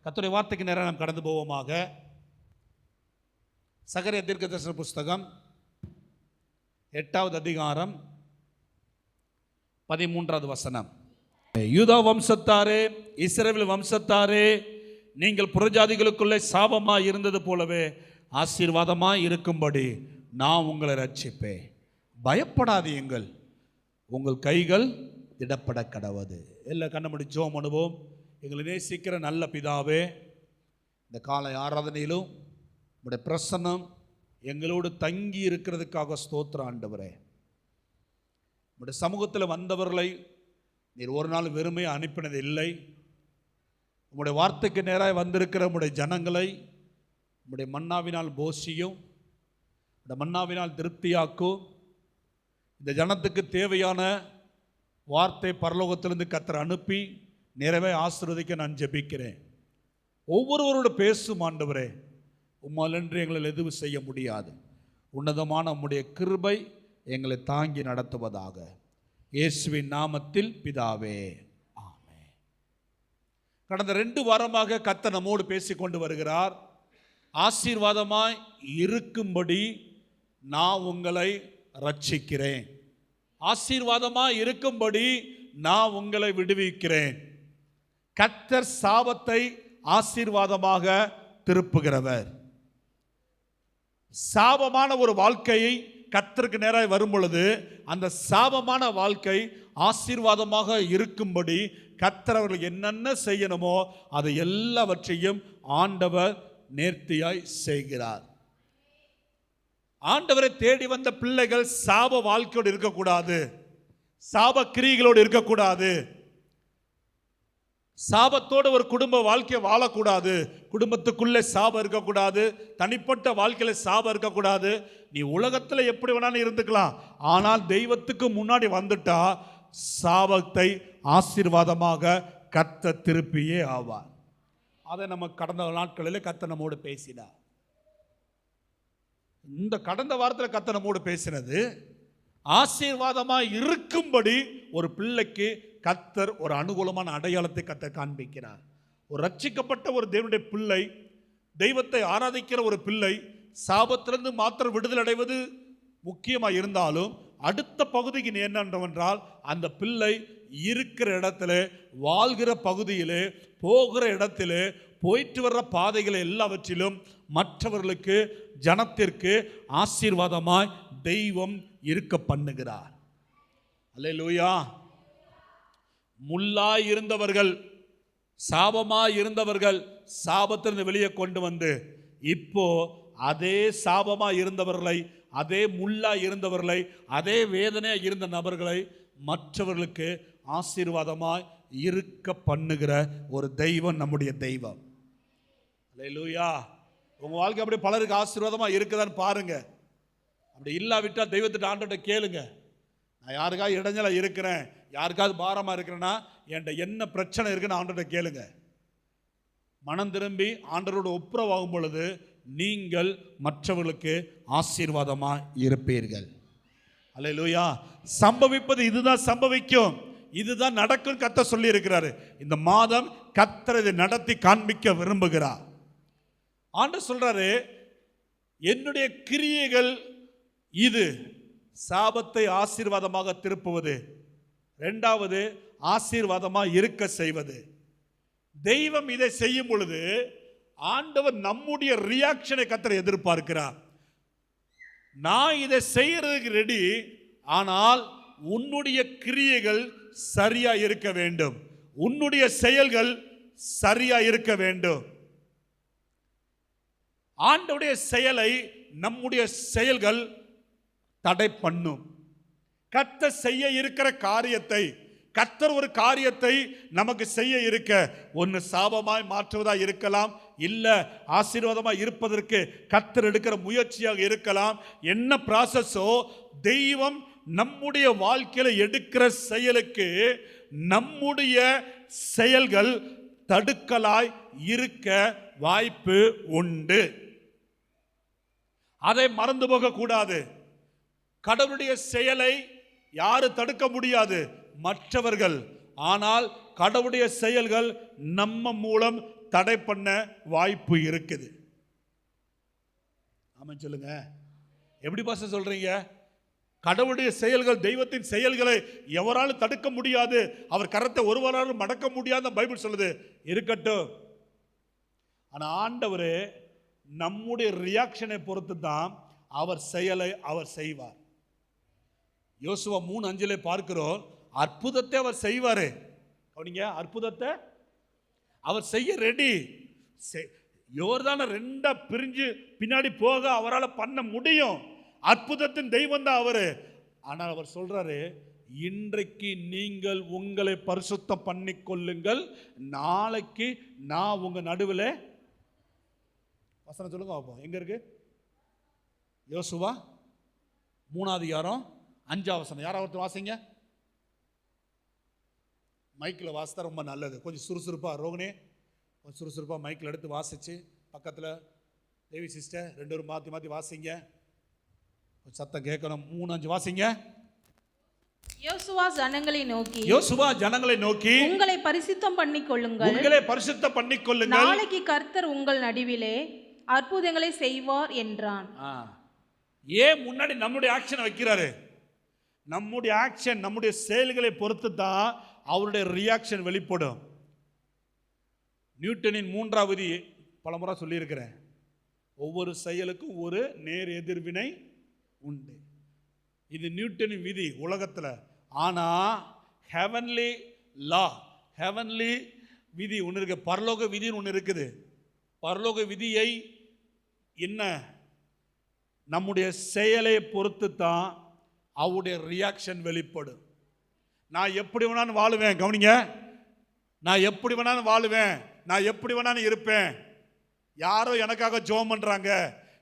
கர்த்தருடைய வார்த்தைக்கு நேரம் நாம் கடந்து போவோமாக. சகரியா தீர்க்கதரிசன புஸ்தகம் 8வது அதிகாரம் 13வது வசனம். யூதா வம்சத்தாரே, இஸ்ரவேல் வம்சத்தாரே, நீங்கள் புறஜாதிகளுக்குள்ளே சாபமாய் இருந்தது போலவே ஆசீர்வாதமாய் இருக்கும்படி நான் உங்களை ரட்சிப்பேன். பயப்படாதீங்கள், உங்கள் கைகள் திடப்பட கடவது. எல்லா கண்ணமுடி ஜெபம் பண்ணுவோம். எங்களை நேசிக்கிற நல்ல பிதாவே, இந்த காலை ஆராதனையிலும் உடைய பிரசன்னம் எங்களோடு தங்கி இருக்கிறதுக்காக ஸ்தோத்திரம் ஆண்டவரே. உடைய சமூகத்தில் வந்தவர்களை நீர் ஒரு நாள் வெறுமையை அனுப்பினது இல்லை. உம்முடைய வார்த்தைக்கு நேராக வந்திருக்கிற உம்முடைய ஜனங்களை உம்முடைய மன்னாவினால் போஷியும், இந்த மன்னாவினால் திருப்தியாக்கும். இந்த ஜனத்துக்கு தேவையான வார்த்தை பரலோகத்திலிருந்து கர்த்தர் அனுப்பி நிறைவே ஆசீர்வதிக்க நான் ஜெபிக்கிறேன். ஒவ்வொருவரோடு பேசும் ஆண்டவரே, உம்மால் என்று எங்களால் எதுவும் செய்ய முடியாது. உன்னதமான உம்முடைய கிருபை எங்களை தாங்கி நடத்துவதாக. இயேசுவின் நாமத்தில் பிதாவே, ஆமென். கடந்த 2 வாரமாக கர்த்தர் நம்மோடு பேசிக்கொண்டு வருகிறார். ஆசீர்வாதமாய் இருக்கும்படி நான் உங்களை ரட்சிக்கிறேன். ஆசீர்வாதமாய் இருக்கும்படி நான் உங்களை விடுவிக்கிறேன். கர்த்தர் சாபத்தை ஆசீர்வாதமாக திருப்புகிறவர். சாபமான ஒரு வாழ்க்கையை கர்த்தருக்கு நேராக வரும் பொழுது அந்த சாபமான வாழ்க்கை ஆசீர்வாதமாக இருக்கும்படி கர்த்தர் அவர்கள் என்னென்ன செய்யணுமோ அதை எல்லாவற்றையும் ஆண்டவர் நேர்த்தியாய் செய்கிறார். ஆண்டவரை தேடி வந்த பிள்ளைகள் சாப வாழ்க்கையோடு இருக்கக்கூடாது, சாப கிரியைகளோடு இருக்கக்கூடாது, சாபத்தோடு ஒரு குடும்ப வாழ்க்கையை வாழக்கூடாது. குடும்பத்துக்குள்ளே சாபம் இருக்கக்கூடாது, தனிப்பட்ட வாழ்க்கையில சாபம் இருக்கக்கூடாது. நீ உலகத்தில் எப்படி வேணாலும் இருந்துக்கலாம், ஆனால் தெய்வத்துக்கு முன்னாடி வந்துட்டா சாபத்தை ஆசீர்வாதமாக கர்த்தர் திருப்பியே ஆவார். அதை நம்ம கடந்த நாட்களில் கர்த்தர் நம்மோடு பேசினார். இந்த கடந்த வாரத்தில் கர்த்தர் நம்மோடு பேசினது ஆசீர்வாதமாக இருக்கும்படி ஒரு பிள்ளைக்கு கர்த்தர் ஒரு அனுகூலமான அடையாளத்தை கர்த்தர் காண்பிக்கிறார். ஒரு ரட்சிக்கப்பட்ட ஒரு தேவனுடைய பிள்ளை, தெய்வத்தை ஆராதிக்கிற ஒரு பிள்ளை சாபத்திலிருந்து மாத்திரம் விடுதலை அடைவது முக்கியமாக இருந்தாலும் அடுத்த பகுதிக்கு என்னவென்றால் அந்த பிள்ளை இருக்கிற இடத்துல, வாழ்கிற பகுதியிலே, போகிற இடத்திலே, போயிட்டு வர்ற பாதைகளை எல்லாவற்றிலும் மற்றவர்களுக்கு, ஜனத்திற்கு ஆசீர்வாதமாய் தெய்வம் இருக்க பண்ணுகிறார். அல்லேலூயா. முள்ளாய் இருந்தவர்கள், சாபமாய் இருந்தவர்கள் சாபத்திலிருந்து வெளியே கொண்டு வந்து இப்போ அதே சாபமாய் இருந்தவர்களை, அதே முள்ளாய் இருந்தவர்களை, அதே வேதனையாக இருந்த நபர்களை மற்றவர்களுக்கு ஆசீர்வாதமாய் இருக்க பண்ணுகிற ஒரு தெய்வம் நம்முடைய தெய்வம். அல்லேலூயா. உங்கள் வாழ்க்கை அப்படி பலருக்கு ஆசீர்வாதமாக இருக்குதான்னு பாருங்க. அப்படி இல்லாவிட்டால் தெய்வத்திட்ட ஆண்டவர்கிட்ட கேளுங்க. நான் யாருக்காவது இடைஞ்சலாக இருக்கிறேன், யாருக்காவது பாரமாக இருக்கிறேன்னா என்கிட்ட என்ன பிரச்சனை இருக்குன்னு ஆண்டவர்கிட்ட கேளுங்க. மனம் திரும்பி ஆண்டவரோட ஒப்புரவாகும் பொழுது நீங்கள் மற்றவர்களுக்கு ஆசீர்வாதமாக இருப்பீர்கள். அல்லேலூயா. சம்பவிப்பது இதுதான் சம்பவிக்கும், இதுதான் நடக்கும் கர்த்தர் சொல்லி இருக்கிறாரு. இந்த மாதம் கர்த்தர் இதை நடத்தி காண்பிக்க விரும்புகிறார். ஆண்டவர் சொல்றாரு, என்னுடைய கிரியைகள் இது. சாபத்தை ஆசீர்வாதமாக திருப்புவது, 2வது ஆசீர்வாதமாக இருக்க செய்வது. தெய்வம் இதை செய்யும் பொழுது ஆண்டவர் நம்முடைய ரியாக்ஷனை கர்த்தர் எதிர்பார்க்கிறார். நான் இதை செய்யறதுக்கு ரெடி, ஆனால் உன்னுடைய கிரியைகள் சரியா இருக்க வேண்டும், உன்னுடைய செயல்கள் சரியா இருக்க வேண்டும். ஆண்டவருடைய செயலை நம்முடைய செயல்கள் தடை பண்ணும். கர்த்தர் செய்ய இருக்கிற காரியத்தை, கர்த்தர் ஒரு காரியத்தை நமக்கு செய்ய இருக்க, ஒன்று சாபமாய் மாற்றுவதாக இருக்கலாம், இல்லை ஆசீர்வாதமாக இருப்பதற்கு கர்த்தர் எடுக்கிற முயற்சியாக இருக்கலாம். என்ன ப்ராசஸோ, தெய்வம் நம்முடைய வாழ்க்கையில் எடுக்கிற செயலுக்கு நம்முடைய செயல்கள் தடுக்கலாய் இருக்க வாய்ப்பு உண்டு. அதை மறந்து போக கூடாது. கடவுளுடைய செயலை யாரு தடுக்க முடியாது? மற்றவர்கள். ஆனால் கடவுளுடைய செயல்கள் நம்ம மூலம் தடை பண்ண வாய்ப்பு இருக்குது. ஆமாம் சொல்லுங்க. எப்படி பாச சொல்றீங்க? கடவுளுடைய செயல்கள், தெய்வத்தின் செயல்களை எவராலும் தடுக்க முடியாது, அவர் கரத்தை ஒருவராலும் மடக்க முடியாத பைபிள் சொல்லுது. இருக்கட்டும், ஆனா ஆண்டவர் நம்முடைய ரியாக்ஷனை பொறுத்து தான் அவர் செயலை அவர் செய்வார். யோசுவா 3:5 பார்க்கிறோம், அற்புதத்தை அவர் செய்வாரு. கவனிங்க, அற்புதத்தை அவர் செய்ய ரெடி. யோர்தானை ரெண்டா பிரிஞ்சு பின்னாடி போக அவரால் பண்ண முடியும். அற்புதத்தின் தெய்வம் தான் அவரு. ஆனால் அவர் சொல்றாரு, இன்றைக்கு நீங்கள் உங்களை பரிசுத்தம் பண்ணிக்கொள்ளுங்கள், நாளைக்கு நான் உங்க நடுவில். வசனம் சொல்லுங்க பார்ப்போம், எங்க இருக்கு? யோசுவா 3:5 யாராவது வாசிங்க. மைக்கில் வாசித்தா ரொம்ப நல்லது. கொஞ்சம் சுறுசுறுப்பா ரோகிணி, கொஞ்சம் சுறுசுறுப்பா மைக்கில் எடுத்து வாசிச்சு பக்கத்தில் தேவி சிஸ்டர் 2 பேரும் மாற்றி மாற்றி வாசிங்க. சத்தம் கேட்கணும். 3:5 வாசிங்க. யோசுவா ஜனங்களை நோக்கி உங்களை பரிசுத்தம் பண்ணிக்கொள்ளுங்கள், நாளைக்கு கர்த்தர் உங்கள் நடுவிலே அற்புதங்களை செய்வார் என்றான். ஏன் முன்னாடி நம்முடைய ஆக்ஷன் வைக்கிறாரு? நம்முடைய ஆக்ஷன், நம்முடைய செயல்களை பொறுத்து தான் அவருடைய ரியாக்ஷன் வெளிப்படும். நியூட்டனின் 3ஆம் விதி பலமுறை சொல்லியிருக்கிறேன். ஒவ்வொரு செயலுக்கும் ஒரு நேர் எதிர்வினை உண்டு. இது நியூட்டனின் விதி உலகத்தில். ஆனால் ஹெவன்லி லா, ஹெவன்லி விதி ஒன்று இருக்கு, பரலோக விதின்னு ஒன்று இருக்குது. பரலோக விதியை என்ன, நம்முடைய செயலை பொறுத்து தான் அவருடைய ரியாக்ஷன் வெளிப்படும். நான் எப்படி வேணாலும் வாழுவேன். கவனிங்க, நான் எப்படி வேணாலும் வாழுவேன், நான் எப்படி வேணாலும் இருப்பேன். யாரோ எனக்காக ஜெபம் பண்ணுறாங்க,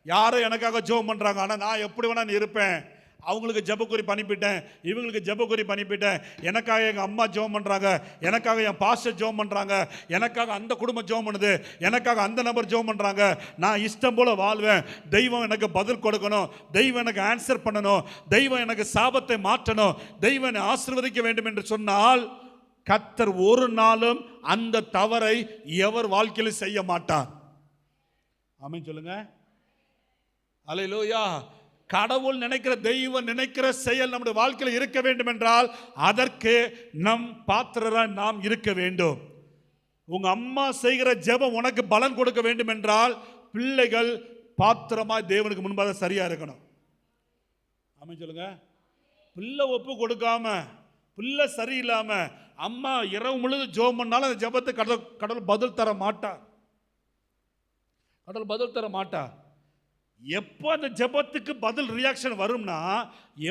யாரோ எனக்காக ஜெபம் பண்ணுறாங்க, ஆனால் நான் எப்படி வேணாலும் இருப்பேன். அவங்களுக்கு ஜெபக்குறி பண்ணிவிட்டேன், இவங்களுக்கு ஜெபக்குறி பண்ணிவிட்டேன். எனக்காக எங்கள் அம்மா ஜெபம் பண்ணுறாங்க, எனக்காக என் பாஸ்டர் ஜெபம் பண்ணுறாங்க, எனக்காக அந்த குடும்பம் ஜெபம் பண்ணுது, எனக்காக அந்த நபர் ஜெபம் பண்ணுறாங்க. நான் இஷ்டம் போல் வாழ்வேன். தெய்வம் எனக்கு பதில் கொடுக்கணும், தெய்வம் எனக்கு ஆன்சர் பண்ணணும், தெய்வம் எனக்கு சாபத்தை மாற்றணும், தெய்வம் என்னை ஆசீர்வதிக்க வேண்டும் என்று சொன்னால் கர்த்தர் ஒரு நாளும் அந்த தவறை எவர் வாழ்க்கையில் செய்ய மாட்டார். ஆமென் சொல்லுங்க. அல்லேலூயா. கடவுள் நினைக்கிற, தெய்வம் நினைக்கிற செயல் நம்முடைய வாழ்க்கையில் இருக்க வேண்டும் என்றால் அதற்கு நம் பாத்திரராய் நாம் இருக்க வேண்டும். உங்க அம்மா செய்கிற ஜெபம் உனக்கு பலன் கொடுக்க வேண்டும் என்றால் பிள்ளைகள் பாத்திரமாய் தேவனுக்கு முன்பாக சரியா இருக்கணும். ஆமென் சொல்லுங்க. பிள்ளை ஒப்பு கொடுக்காம, பிள்ளை சரியில்லாம, அம்மா இரவு முழுது ஜெபம் பண்ணாலும் அந்த ஜெபத்தை கடவுள் பதில் தர மாட்டார். கடவுள் பதில் தர மாட்டார். எப்போ அந்த ஜெபத்துக்கு பதில் ரியாக்ஷன் வரும்னா,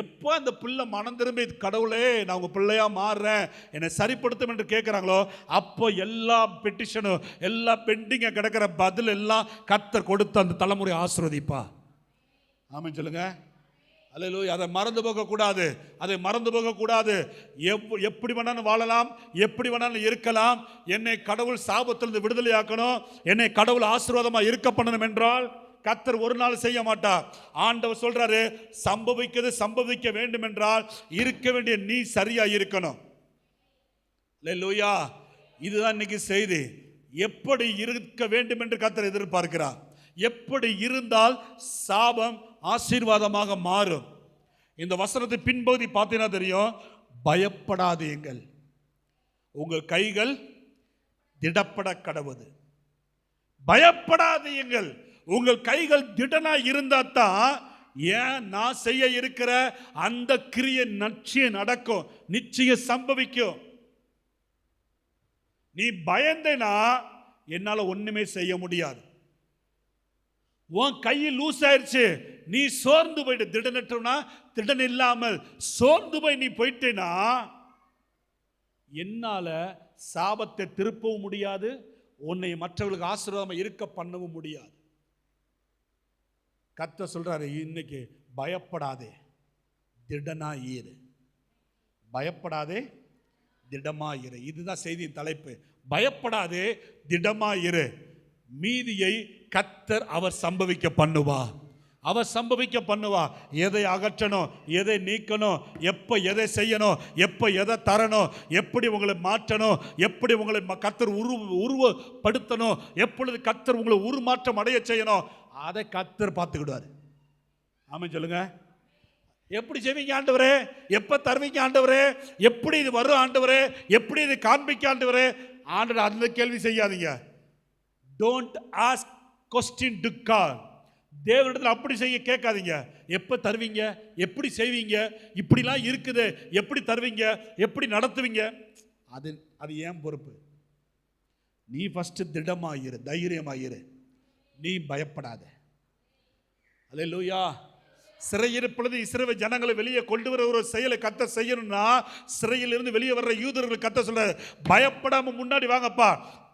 எப்போ அந்த பிள்ளை மனம் திரும்பி கடவுளே நான் உங்க பிள்ளையா மாறுறேன், என்னை சரிப்படுத்தும் என்று கேட்குறாங்களோ, அப்போ எல்லா பெட்டிஷனும், எல்லா பெண்டிங்க கிடக்கிற பதில் எல்லாம் கர்த்தர் கொடுத்து அந்த தலைமுறை ஆசீர்வதிப்பா. ஆமென் சொல்லுங்க. அல்லேலூயா. அதை மறந்து போகக்கூடாது, அதை மறந்து போகக்கூடாது. எப்படி வேணாலும் வாழலாம், எப்படி வேணாலும் இருக்கலாம். என்னை கடவுள் சாபத்திலிருந்து விடுதலையாக்கணும், என்னை கடவுள் ஆசீர்வாதமாக இருக்க பண்ணணும் என்றால் கர்த்தர் ஒரு நாள் செய்ய மாட்டார். ஆண்டவர் சொல்றாரு, சம்பவிக்க வேண்டும் என்றால் இருக்க வேண்டிய நீ சரியா இருக்கணும். அல்லேலூயா. இதுதான் இன்னைக்கு செய்தி. எப்படி இருக்க வேண்டும் என்று கர்த்தர் எதிர்பார்க்கிறார். எப்படி இருந்தால் சாபம் ஆசீர்வாதமாக மாறும். இந்த வசனத்தை பின்பகுதி பார்த்தீங்கன்னா தெரியும். பயப்படாதீங்கள், உங்கள் கைகள் திடப்பட கடவுது. பயப்படாதீங்கள், உங்கள் கைகள் திடனா இருந்தா தான் ஏன் நான் செய்ய இருக்கிற அந்த கிரியை நிச்சயம் நடக்கும், நிச்சயம் சம்பவிக்கும். நீ பயந்தேனா என்னால ஒண்ணுமே செய்ய முடியாது. உன் கையில் லூஸ் ஆயிடுச்சு, நீ சோர்ந்து போயிட்டு, திடனற்றனா திடன் இல்லாமல் சோர்ந்து போய் நீ போயிட்டேனா என்னால சாபத்தை திருப்பவும் முடியாது, உன்னை மற்றவர்களுக்கு ஆசீர்வாதமா இருக்க பண்ணவும் முடியாது. கர்த்தர் சொல்றாரு, இன்னைக்கு பயப்படாதே, திடனா இரு. பயப்படாதே, திடமா இரு. இதுதான் செய்தியின் தலைப்பு. பயப்படாதே, திடமா இரு. மீதியை கர்த்தர் அவர் சம்பவிக்க பண்ணுவார். அவ சம்பவிக்க பண்ணுவா. எதை அகற்றணும், எதை நீக்கணும், எப்போ எதை செய்யணும், எப்போ எதை தரணும், எப்படி உங்களை மாற்றணும், எப்படி உங்களை கர்த்தர் உருவப்படுத்தணும், எப்பொழுது கர்த்தர் உங்களை உருமாற்றம் அடைய செய்யணும், அதை கர்த்தர் பார்த்துக்கிடுவார். ஆமாம் சொல்லுங்க. எப்படி செய்வீங்க ஆண்டவரே, எப்போ தருவீங்க ஆண்டவரே, எப்படி இது வரும் ஆண்டவரே, எப்படி இது காண்பிக்க ஆண்டவரே. ஆண்டவர் அந்த கேள்வி செய்யாதீங்க. Don't ask question to God. தேவனிடத்தில் அப்படி செய்ய கேட்காதீங்க. எப்போ தருவீங்க, எப்படி செய்வீங்க, இப்படிலாம் இருக்குது, எப்படி தருவீங்க, எப்படி நடத்துவீங்க, அது ஏன் பொறுப்பு. நீ ஃபஸ்ட்டு திடமாயிரு, தைரியமாயிரு, நீ பயப்படாத. அல்லேலூயா. சிறையிருப்பது இஸ்ரவேல் ஜனங்களை வெளியே கொண்டு வர ஒரு செயலை கர்த்தர் செய்யணும்னா, சிறையிலிருந்து வெளியே வர்ற யூதர்கள் கர்த்தர் சொல்ற, பயப்படாம முன்னாடி வாங்கப்பா,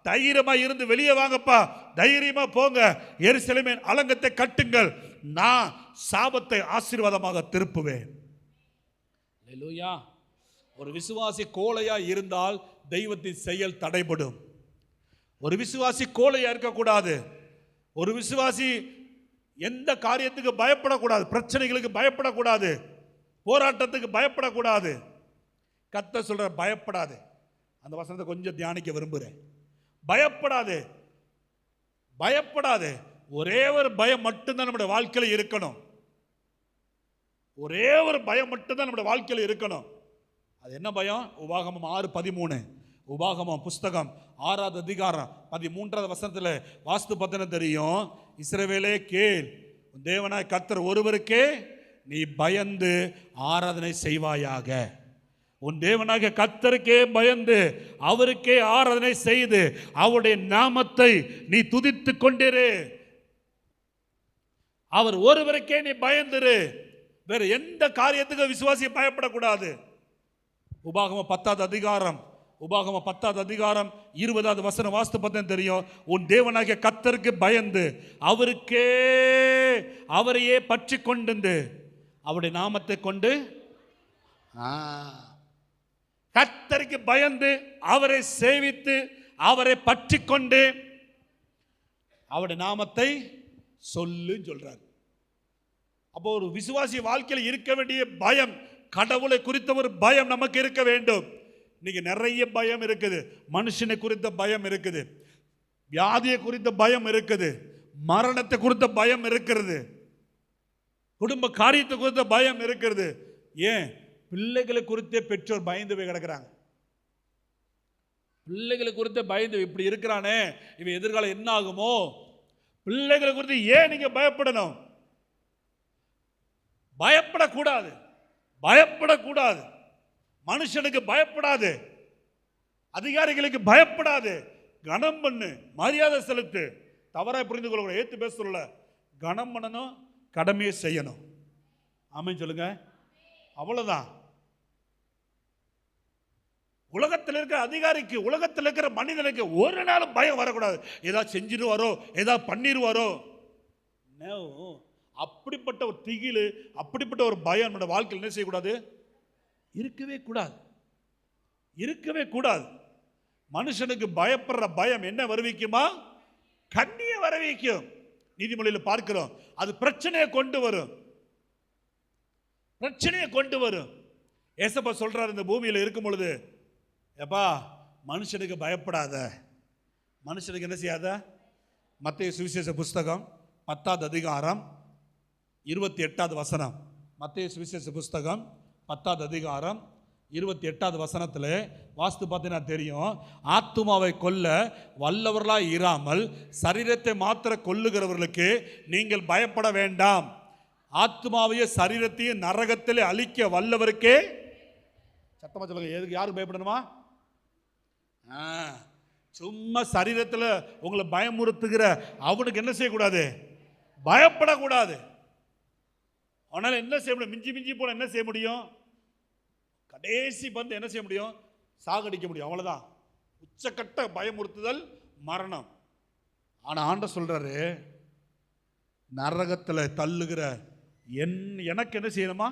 தைரியமா இருந்து வெளியே வாங்கப்பா, தைரியமா போங்க, எருசலேமின் அலங்கத்தை கட்டுங்கள், நான் சாபத்தை ஆசீர்வாதமாக திருப்புவேன். அல்லேலூயா. ஒரு விசுவாசி கோழையா இருந்தால் தெய்வத்தின் செயல் தடைபடும். ஒரு விசுவாசி கோழையா இருக்கக்கூடாது. ஒரு விசுவாசி எந்த காரியத்துக்கு பயப்படக்கூடாது, பிரச்சனைகளுக்கு பயப்படக்கூடாது, போராட்டத்துக்கு பயப்படக்கூடாது. கர்த்தர் சொல்ற பயப்படாது. அந்த வசனத்தை கொஞ்சம் தியானிக்க விரும்புகிறேன். பயப்படாது, பயப்படாது. ஒரே ஒரு பயம் மட்டும்தான் நம்முடைய வாழ்க்கையில் இருக்கணும். ஒரே ஒரு பயம் மட்டும்தான் நம்முடைய வாழ்க்கையில் இருக்கணும். அது என்ன பயம்? உபாகமம் 6:13. உபாகமம் புஸ்தகம் 6வது அதிகாரம் 13வது வசனத்தில் வாஸ்து பத்தின தெரியும். இஸ்ரவேலே கேள், தேவனாய் கர்த்தர் ஒருவருக்கே நீ பயந்து ஆராதனை செய்வாயாக. உன் தேவனாக கர்த்தருக்கே பயந்து அவருக்கே ஆராதனை செய்து அவருடைய நாமத்தை நீ துதித்து கொண்டிரு. அவர் ஒருவருக்கே நீ பயந்துரு. வேற எந்த காரியத்துக்கு விசுவாசியை பயப்படக்கூடாது. உபாகமம் 10வது அதிகாரம் 20வது வசனம் வாஸ்து பத்தம் தெரியும். உன் தேவனாகிய கர்த்தருக்கு பயந்து அவரையே பற்றி கொண்டு அவருடைய நாமத்தை கொண்டு, கர்த்தருக்கு பயந்து அவரை சேவித்து அவரை பற்றி கொண்டு அவருடைய நாமத்தை சொல்லுன்னு சொல்றார். அப்போ ஒரு விசுவாசி வாழ்க்கையில் இருக்க வேண்டிய பயம், கடவுளை குறித்த ஒரு பயம் நமக்கு இருக்க வேண்டும். இன்னைக்கு நிறைய பயம் இருக்குது. மனுஷனை குறித்த பயம் இருக்குது, வியாதியை குறித்த பயம் இருக்குது, மரணத்தை குறித்த பயம் இருக்கிறது, குடும்ப காரியத்தை குறித்த பயம் இருக்கிறது. ஏன்? பிள்ளைகளை குறித்தே பெற்றோர் பயந்து போய் கிடக்கிறாங்க. பிள்ளைகளை குறித்த பயந்து, இப்படி இருக்கிறானே இவன் எதிர்காலம் என்ன ஆகுமோ. பிள்ளைகளை குறித்து ஏன் நீங்க பயப்படணும்? பயப்படக்கூடாது, பயப்படக்கூடாது. மனுஷனுக்கு பயப்படாது, அதிகாரிகளுக்கு பயப்படாது. கனம் பண்ணு, மரியாதை செலுத்து. தவறாக புரிந்து கொள்ள, ஏத்து பேச சொல்லல. கனம் பண்ணணும், கடமையை செய்யணும். ஆமென் சொல்லுங்க. அவ்வளவுதான். உலகத்தில் இருக்கிற அதிகாரிக்கு, உலகத்தில் இருக்கிற மனிதனுக்கு ஒரு நாளும் பயம் வரக்கூடாது. ஏதாவது செஞ்சிருவாரோ, ஏதாவது பண்ணிடுவாரோ. அப்படிப்பட்ட ஒரு திகிலு, அப்படிப்பட்ட ஒரு பயம் நம்முடைய வாழ்க்கையில் என்ன செய்யக்கூடாது? இருக்கவே கூடாது, இருக்கவே கூடாது. மனுஷனுக்கு பயப்படுற பயம் என்ன வருவிக்குமா? கண்ணியை வரவிக்கும். நீதிமொழியில் பார்க்கிறோம். அது பிரச்சனையை கொண்டு வரும், பிரச்சனையை கொண்டு வரும். ஏசப்பா சொல்றாரு, இந்த பூமியில் இருக்கும் பொழுது, ஏப்பா மனுஷனுக்கு பயப்படாத, மனுஷனுக்கு என்ன செய்யாத. மத்தேயு சுவிசேஷ புஸ்தகம் 10வது அதிகாரம் 28வது வசனம். மத்தேயு சுவிசேஷ புஸ்தகம் 10வது அதிகாரம் 28வது வசனத்தில் வாஸ்து பார்த்தீங்கன்னா தெரியும். ஆத்துமாவை கொல்ல வல்லவர்களாய் இராமல் சரீரத்தை மாத்திர கொல்லுகிறவர்களுக்கு நீங்கள் பயப்பட வேண்டாம். ஆத்துமாவையும் சரீரத்தையும் நரகத்தில் அழிக்க வல்லவருக்கே. சத்தமா சொல்லுங்க, எதுக்கு யாருக்கு பயப்படணுமா? சும்மா சரீரத்தில் உங்களை பயமுறுத்துகிற அவனுக்கு என்ன செய்யக்கூடாது? பயப்படக்கூடாது. அதனால என்ன செய்ய முடியும்? மிஞ்சி மிஞ்சி போல என்ன செய்ய முடியும்? கடைசி பந்து என்ன செய்ய முடியும்? சாகடிக்க முடியும். அவ்வளவுதான். உச்சக்கட்ட பயமுறுத்துதல் மரணம். ஆனா ஆண்டவர் சொல்றாரு, நரகத்தில் தள்ளுகிற எனக்கு என்ன செய்யணுமா?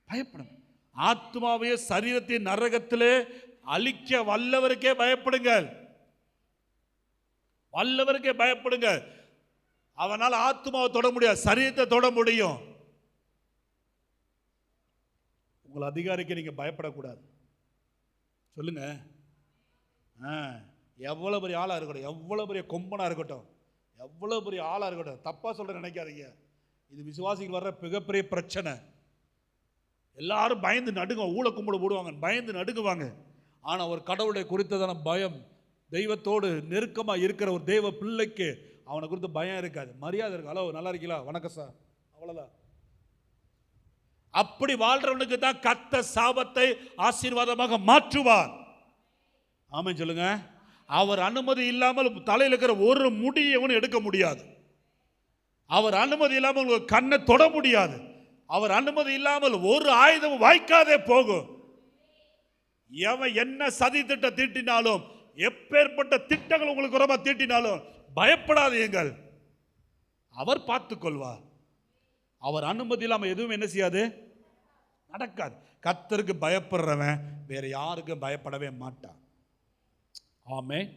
பயப்படணும். ஆத்மாவையும் சரீரத்தையும் நரகத்திலே அழிக்க வல்லவருக்கே பயப்படுங்கள், வல்லவருக்கே பயப்படுங்கள். அவனால் ஆத்மாவை தொட முடியாது, சரீரத்தை தொட முடியும். உங்கள் அதிகாரிக்கு நீங்க பயப்படக்கூடாது. சொல்லுங்க. எவ்வளவு பெரிய ஆளா இருக்கட்டும், எவ்வளவு பெரிய கொம்பனா இருக்கட்டும், எவ்வளவு பெரிய ஆளா இருக்கட்டும், தப்பா சொல்ற நினைக்காதீங்க. இது விசுவாசிகள் வர்ற மிகப்பெரிய பிரச்சனை. எல்லாரும் பயந்து நடுங்குவாங்க, ஊழ கும்பிட போடுவாங்க, பயந்து நடுங்குவாங்க. ஆனா ஒரு கடவுளை குறித்ததான பயம், தெய்வத்தோடு நெருக்கமாக இருக்கிற ஒரு தெய்வ பிள்ளைக்கு அவனை குறித்து பயம் இருக்காது, மரியாதை இருக்கு. ஹலோ, நல்லா இருக்கீங்களா, வணக்கம் சார், அவ்வளோதான். அப்படி வாழ்றவனுக்கு தான் கர்த்தர் சாபத்தை ஆசீர்வாதமாக மாற்றுவார். ஆமென் சொல்லுங்க. அவர் அனுமதி இல்லாமல் தலையில் இருக்கிற ஒரு முடியவனும் எடுக்க முடியாது. அவர் அனுமதி இல்லாமல் உங்கள் கண்ணை தொட முடியாது. அவர் அனுமதி இல்லாமல் ஒரு ஆயுதம் வாய்க்காதே போகும். எவன் என்ன சதி திட்டம் தீட்டினாலும், எப்பேற்பட்ட திட்டங்கள் உங்களுக்கு ரொம்ப தீட்டினாலும் பயப்படாதீர்கள், அவர் பார்த்துக் கொள்வார். அவர் அனுமதி இல்லாமல் எதுவும் என்ன செய்யாது, நடக்காது. கர்த்தருக்கு பயப்படுறவன் வேற யாருக்கும் பயப்படவே மாட்டான். ஆமென்,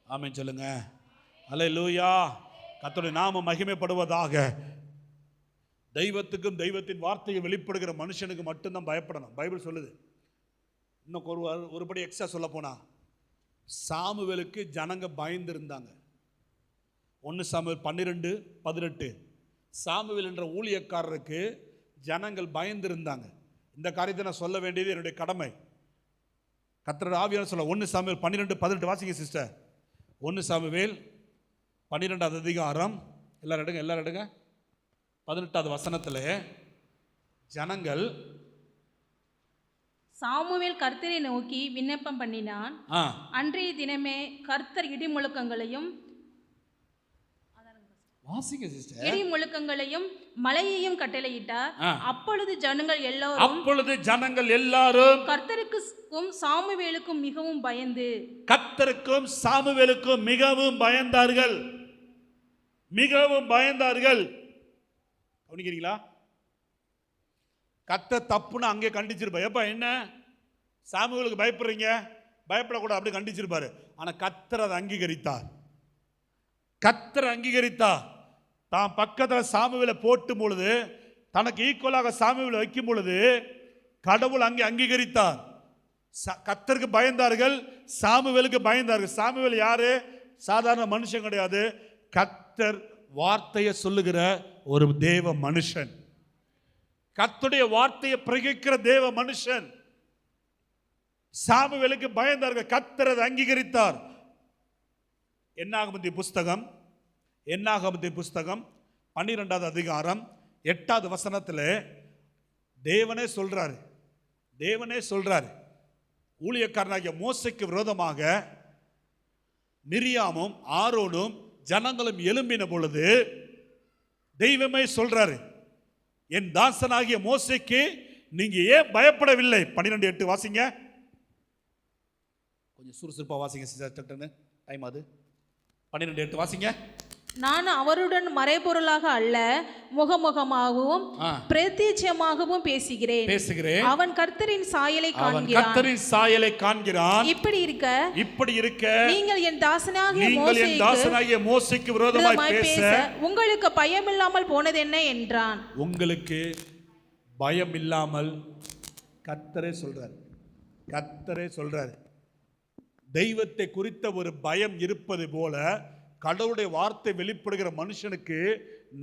ஆமென் சொல்லுங்க. அல்லேலூயா. கர்த்தருடைய நாமம் மகிமைப்படுவதாக. தெய்வத்துக்கும் தெய்வத்தின் வார்த்தையை வெளிப்படுகிற மனுஷனுக்கு மட்டும்தான் பயப்படணும். பைபிள் சொல்லுது. இன்னும் ஒருபடி எக்ஸ்ட்ரா சொல்ல போனா, சாமுவேலுக்கு ஜனங்க பயந்து இருந்தாங்க. 1 சாமுவேல் 12:18. சாமுவேல் என்ற ஊழியக்காரருக்கு ஜனங்கள் பயந்து இருந்தாங்க. இந்த காரியத்தை நான் சொல்ல வேண்டியது என்னுடைய கடமை. கர்த்தருடைய ஆவியானவர் சொல்ல 1 சாமுவேல் 12:18 வாசிங்க சிஸ்டர். 1 சாமுவேல் 12வது அதிகாரம், எல்லாரும் எடுங்க 18வது வசனத்தில் ஜனங்கள், சாமுவேல் கர்த்தரை நோக்கி விண்ணப்பம் பண்ணினான். அன்றைய தினமே கர்த்தர் இடிமுழக்கங்களையும் மழையையும் கட்டளையிட்டார். அப்பொழுது ஜனங்கள் எல்லாரும் கர்த்தருக்கும் சாமுவேலுக்கும் மிகவும் பயந்து, கர்த்தருக்கும் சாமுவேலுக்கும் மிகவும் பயந்தார்கள். மிகவும் பயந்தார்கள். கவனிக்கிறீங்களா? கர்த்தர் தப்புன்னு அங்கே கண்டிச்சிருப்பார். எப்ப என்ன சாமுவேலுக்கு பயப்படுறீங்க, பயப்படக்கூடாது அப்படி கண்டிச்சிருப்பாரு. ஆனா கர்த்தர் அதை அங்கீகரித்தார். கர்த்தர் அங்கீகரித்தார். தான் பக்கத்தில் சாமுவேலை போட்டும் பொழுது, தனக்கு ஈக்குவலாக சாமுவேலை வைக்கும் பொழுது கடவுள் அங்கே அங்கீகரித்தார். கர்த்தருக்கு பயந்தார்கள், சாமுவேலுக்கு பயந்தார்கள். சாமுவேல் யாரு? சாதாரண மனுஷன் கிடையாது. கர்த்தர் வார்த்தையை சொல்லுகிற ஒரு தேவ மனுஷன், கர்த்தருடைய வார்த்தையை பிரகிக்கிற தேவ மனுஷன். சாமுவேலுக்கு பயந்தார்கள், கர்த்தர் அதை அங்கீகரித்தார். என்னாகமத்தின் புஸ்தகம் 12வது அதிகாரம் 8வது வசனத்தில் தேவனே சொல்றாரு, ஊழியக்காரனாகிய மோசேக்கு விரோதமாக மிரியாமும் ஆரோனும் ஜனங்களும் எழும்பின பொழுது தெய்வமே சொல்றாரு, என் தாசனாகிய மோசேக்கு நீங்க ஏன் பயப்படவில்லை? 12:8 வாசிங்க. கொஞ்சம் சுறுசுறுப்பா வாசிங்க சிஸ்டர், டைம் அது. 12:8 வாசிங்க. நான் அவருடன் மறைபொருளாக அல்ல, முகமுகமாகவும் பிரத்யட்சமாகவும் பேசுகிறேன். அவன் கர்த்தரின் சாயலை காண்கிறான். இப்படி இருக்க நீங்கள் என் தாசனாகிய மோசேக்கு விரோதமாய் பேச உங்களுக்கு பயம் இல்லாமல் போனது என்ன என்றான். உங்களுக்கு பயம் இல்லாமல் கர்த்தரே சொல்றார். தெய்வத்தை குறித்த ஒரு பயம் இருப்பது போல கடவுளுடைய வார்த்தை வெளிப்படுகிற மனுஷனுக்கு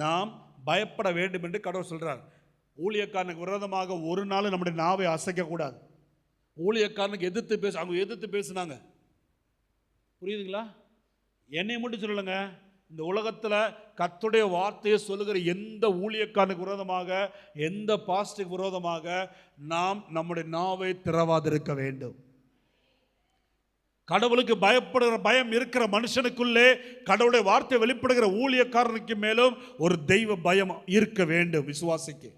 நாம் பயப்பட வேண்டும் என்று கடவுள் சொல்றார். ஊழியக்காரனுக்கு விரோதமாக ஒரு நாள் நம்முடைய நாவை அசைக்க கூடாது. ஊழியக்காரனுக்கு அவங்க எதிர்த்து பேசுனாங்க. புரியுதுங்களா? என்னை மட்டும் சொல்லலைங்க, இந்த உலகத்தில் கர்த்தருடைய வார்த்தையை சொல்லுகிற எந்த ஊழியக்காரனுக்கு விரோதமாக, எந்த பாஸ்டருக்கு விரோதமாக நாம் நம்முடைய நாவை திறவாதிருக்க வேண்டும். கடவுளுக்கு பயப்படுகிற பயம் இருக்கிற மனுஷனுக்குள்ளே கடவுளுடைய வார்த்தை வெளிப்படுகிற ஊழியக்காரனுக்கு மேலும் ஒரு தெய்வ பயம் இருக்க வேண்டும் விசுவாசிக்கு.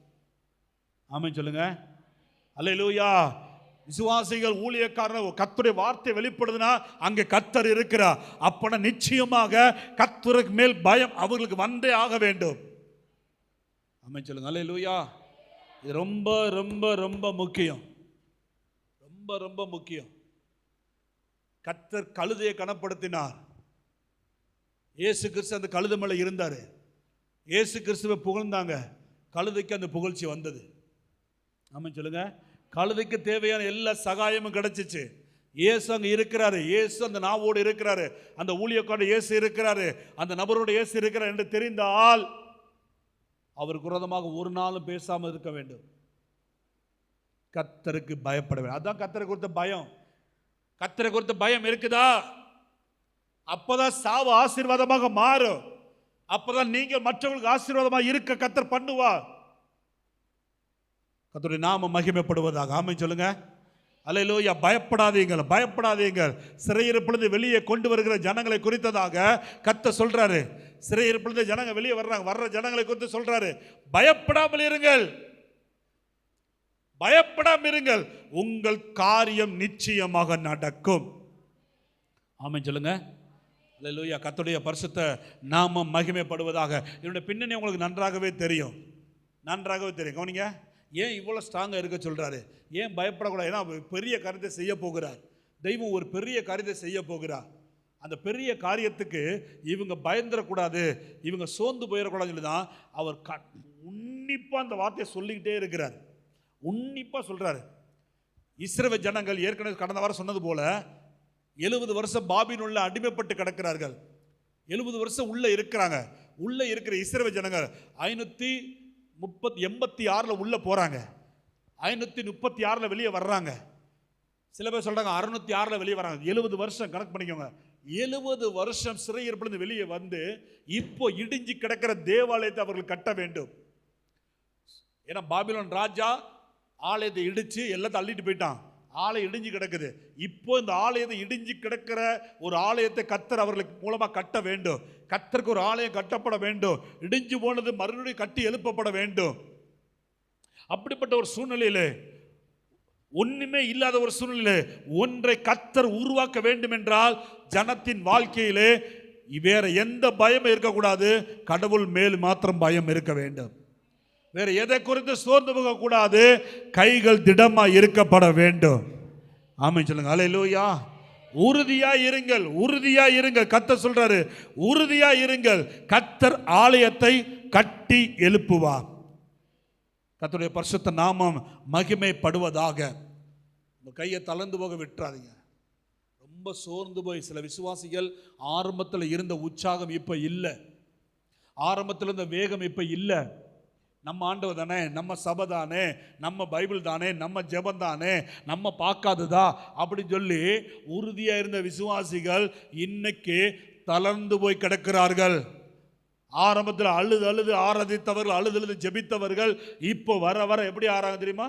ஆமென் சொல்லுங்க. அல்லேலூயா. விசுவாசிகள் ஊழியக்காரன் கர்த்தருடைய வார்த்தை வெளிப்படுதுன்னா அங்கே கர்த்தர் இருக்கிறார். அப்பனா நிச்சயமாக கர்த்தருக்கு மேல் பயம் அவர்களுக்கு வந்தே ஆக வேண்டும். ஆமென் சொல்லுங்க. அல்லேலூயா. இது ரொம்ப ரொம்ப ரொம்ப முக்கியம், ரொம்ப முக்கியம். கர்த்தர் கழுதையை கனப்படுத்தினார். இயேசு கிறிஸ்து அந்த கழுதை மேலே இருந்தார். இயேசு கிறிஸ்துவை புகழ்ந்தாங்க, கழுதைக்கு அந்த புகழ்ச்சி வந்தது. ஆமாம் சொல்லுங்க. கழுதைக்கு தேவையான எல்லா சகாயமும் கிடைச்சிச்சு. இயேசு அங்கே இருக்கிறாரு, இயேசு அந்த நாவோடு இருக்கிறாரு, அந்த ஊழியக்காரர் இயேசு இருக்கிறாரு, அந்த நபரோட இயேசு இருக்கிறார் என்று தெரிந்தால் அவருக்கு விரோதமாக ஒரு நாளும் பேசாமல் இருக்க வேண்டும். கர்த்தருக்கு பயப்பட வேண்டும். அதான் கர்த்தரை குறித்த பயம். கர்த்தரை குறித்த பயம் இருக்குதா, அப்பதான் சாவு ஆசீர்வாதமாக மாறும். அப்பதான் நீங்கள் மற்றவர்களுக்கு ஆசீர்வாதமாக இருக்க கர்த்தர் பண்ணுவார். கர்த்தருடைய நாமம் மகிமைப்படுவதாக. ஆமென் சொல்லுங்க. அல்லேலூயா. பயப்படாதீங்கள், பயப்படாதீங்கள். சிறையிருப்பிலிருந்து வெளியே கொண்டு வருகிற ஜனங்களை குறித்ததாக கர்த்தர் சொல்றாரு. சிறையிருப்பிலிருந்து ஜனங்க வெளியே வர்ற ஜனங்களை குறித்து சொல்றாரு. பயப்படாமல் இருங்கள், பயப்படாமல் இருங்கள், உங்கள் காரியம் நிச்சயமாக நடக்கும். ஆமென் சொல்லுங்க. அல்லேலூயா. கர்த்தருடைய பரிசுத்த நாமம் மகிமைப்படுவதாக. இதனுடைய பின்னணி உங்களுக்கு நன்றாகவே தெரியும், நன்றாகவே தெரியும். கவனிங்க, ஏன் இவ்வளோ ஸ்ட்ராங்காக இருக்க சொல்கிறாரு, ஏன் பயப்படக்கூடாது? ஏன்னா பெரிய காரியத்தை செய்ய போகிறார். தெய்வம் ஒரு பெரிய காரியத்தை செய்ய போகிறார். அந்த பெரிய காரியத்துக்கு இவங்க பயந்துடக்கூடாது, இவங்க சோர்ந்து போயிடக்கூடாதுன்னு சொல்லி தான் அவர் உன்னிப்பாக அந்த வார்த்தையை சொல்லிக்கிட்டே இருக்கிறார். உன்னிப்பாக சொல்கிறாரு. இஸ்ரவேல் ஜனங்கள் ஏற்கனவே கடந்த வாரம் சொன்னது போல 70 வருஷம் பாபிலோனில் அடிமைப்பட்டு கிடக்கிறார்கள். 70 வருஷம் உள்ளே இருக்கிறாங்க. உள்ளே இருக்கிற இஸ்ரவேல் ஜனங்கள் 586 உள்ளே போகிறாங்க, 536 வெளியே வர்றாங்க. சில பேர் சொல்கிறாங்க 606 வெளியே வராங்க. 70 வருஷம் கணக்கு பண்ணிக்கோங்க. 70 வருஷம் சிறையிருப்பிலிருந்து வெளியே வந்து இப்போ இடிஞ்சு கிடக்கிற தேவாலயத்தை அவர்கள் கட்ட வேண்டும். ஏன்னா பாபிலோன் ராஜா ஆலயத்தை இடிச்சு எல்லாத்தையும் அள்ளிட்டு போயிட்டான். ஆலயம் இடிஞ்சு கிடக்குது. இப்போ இந்த ஆலயத்தை இடிஞ்சு கிடக்கிற ஒரு ஆலயத்தை கர்த்தர் அவர்களுக்கு மூலமாக கட்ட வேண்டும். கர்த்தருக்கு ஒரு ஆலயம் கட்டப்பட வேண்டும். இடிஞ்சு போனது மறுபடியும் கட்டி எழுப்பப்பட வேண்டும். அப்படிப்பட்ட ஒரு சூழ்நிலையிலே, ஒண்ணுமே இல்லாத ஒரு சூழ்நிலையிலே ஒன்றை கர்த்தர் உருவாக்க வேண்டும் என்றால் ஜனத்தின் வாழ்க்கையிலே வேற எந்த பயமும் இருக்கக்கூடாது. கடவுள் மேல் மாத்திரம் பயம் இருக்க வேண்டும். வேற எதை குறித்து சோர்ந்து போக கூடாது. கைகள் திடமா இருக்கப்பட வேண்டும். ஆமென் சொல்லுங்க. அல்லேலூயா. உறுதியா இருங்கள், உறுதியா இருங்கள். கர்த்தர் சொல்றாரு, உறுதியா இருங்கள். கர்த்தர் ஆலயத்தை கட்டி எழுப்புவார். கர்த்தருடைய பரிசுத்த நாமம் மகிமைப்படுவதாக. உங்க கையை தளர்ந்து போக விட்டுறாதீங்க. ரொம்ப சோர்ந்து போய் சில விசுவாசிகள் ஆரம்பத்தில் இருந்த உற்சாகம் இப்ப இல்லை, ஆரம்பத்தில் இருந்த வேகம் இப்ப இல்லை. நம்ம ஆண்டவர் தானே, நம்ம சபை தானே, நம்ம பைபிள் தானே, நம்ம ஜெபம் தானே, நம்ம பார்க்காததா அப்படின்னு சொல்லி உறுதியாக இருந்த விசுவாசிகள் இன்னைக்கு தளர்ந்து போய் கிடக்கிறார்கள். ஆரம்பத்தில் அழுது அழுது ஆராதித்தவர்கள், அழுது அழுது ஜெபித்தவர்கள் இப்போ வர வர எப்படி ஆறாங்க தெரியுமா?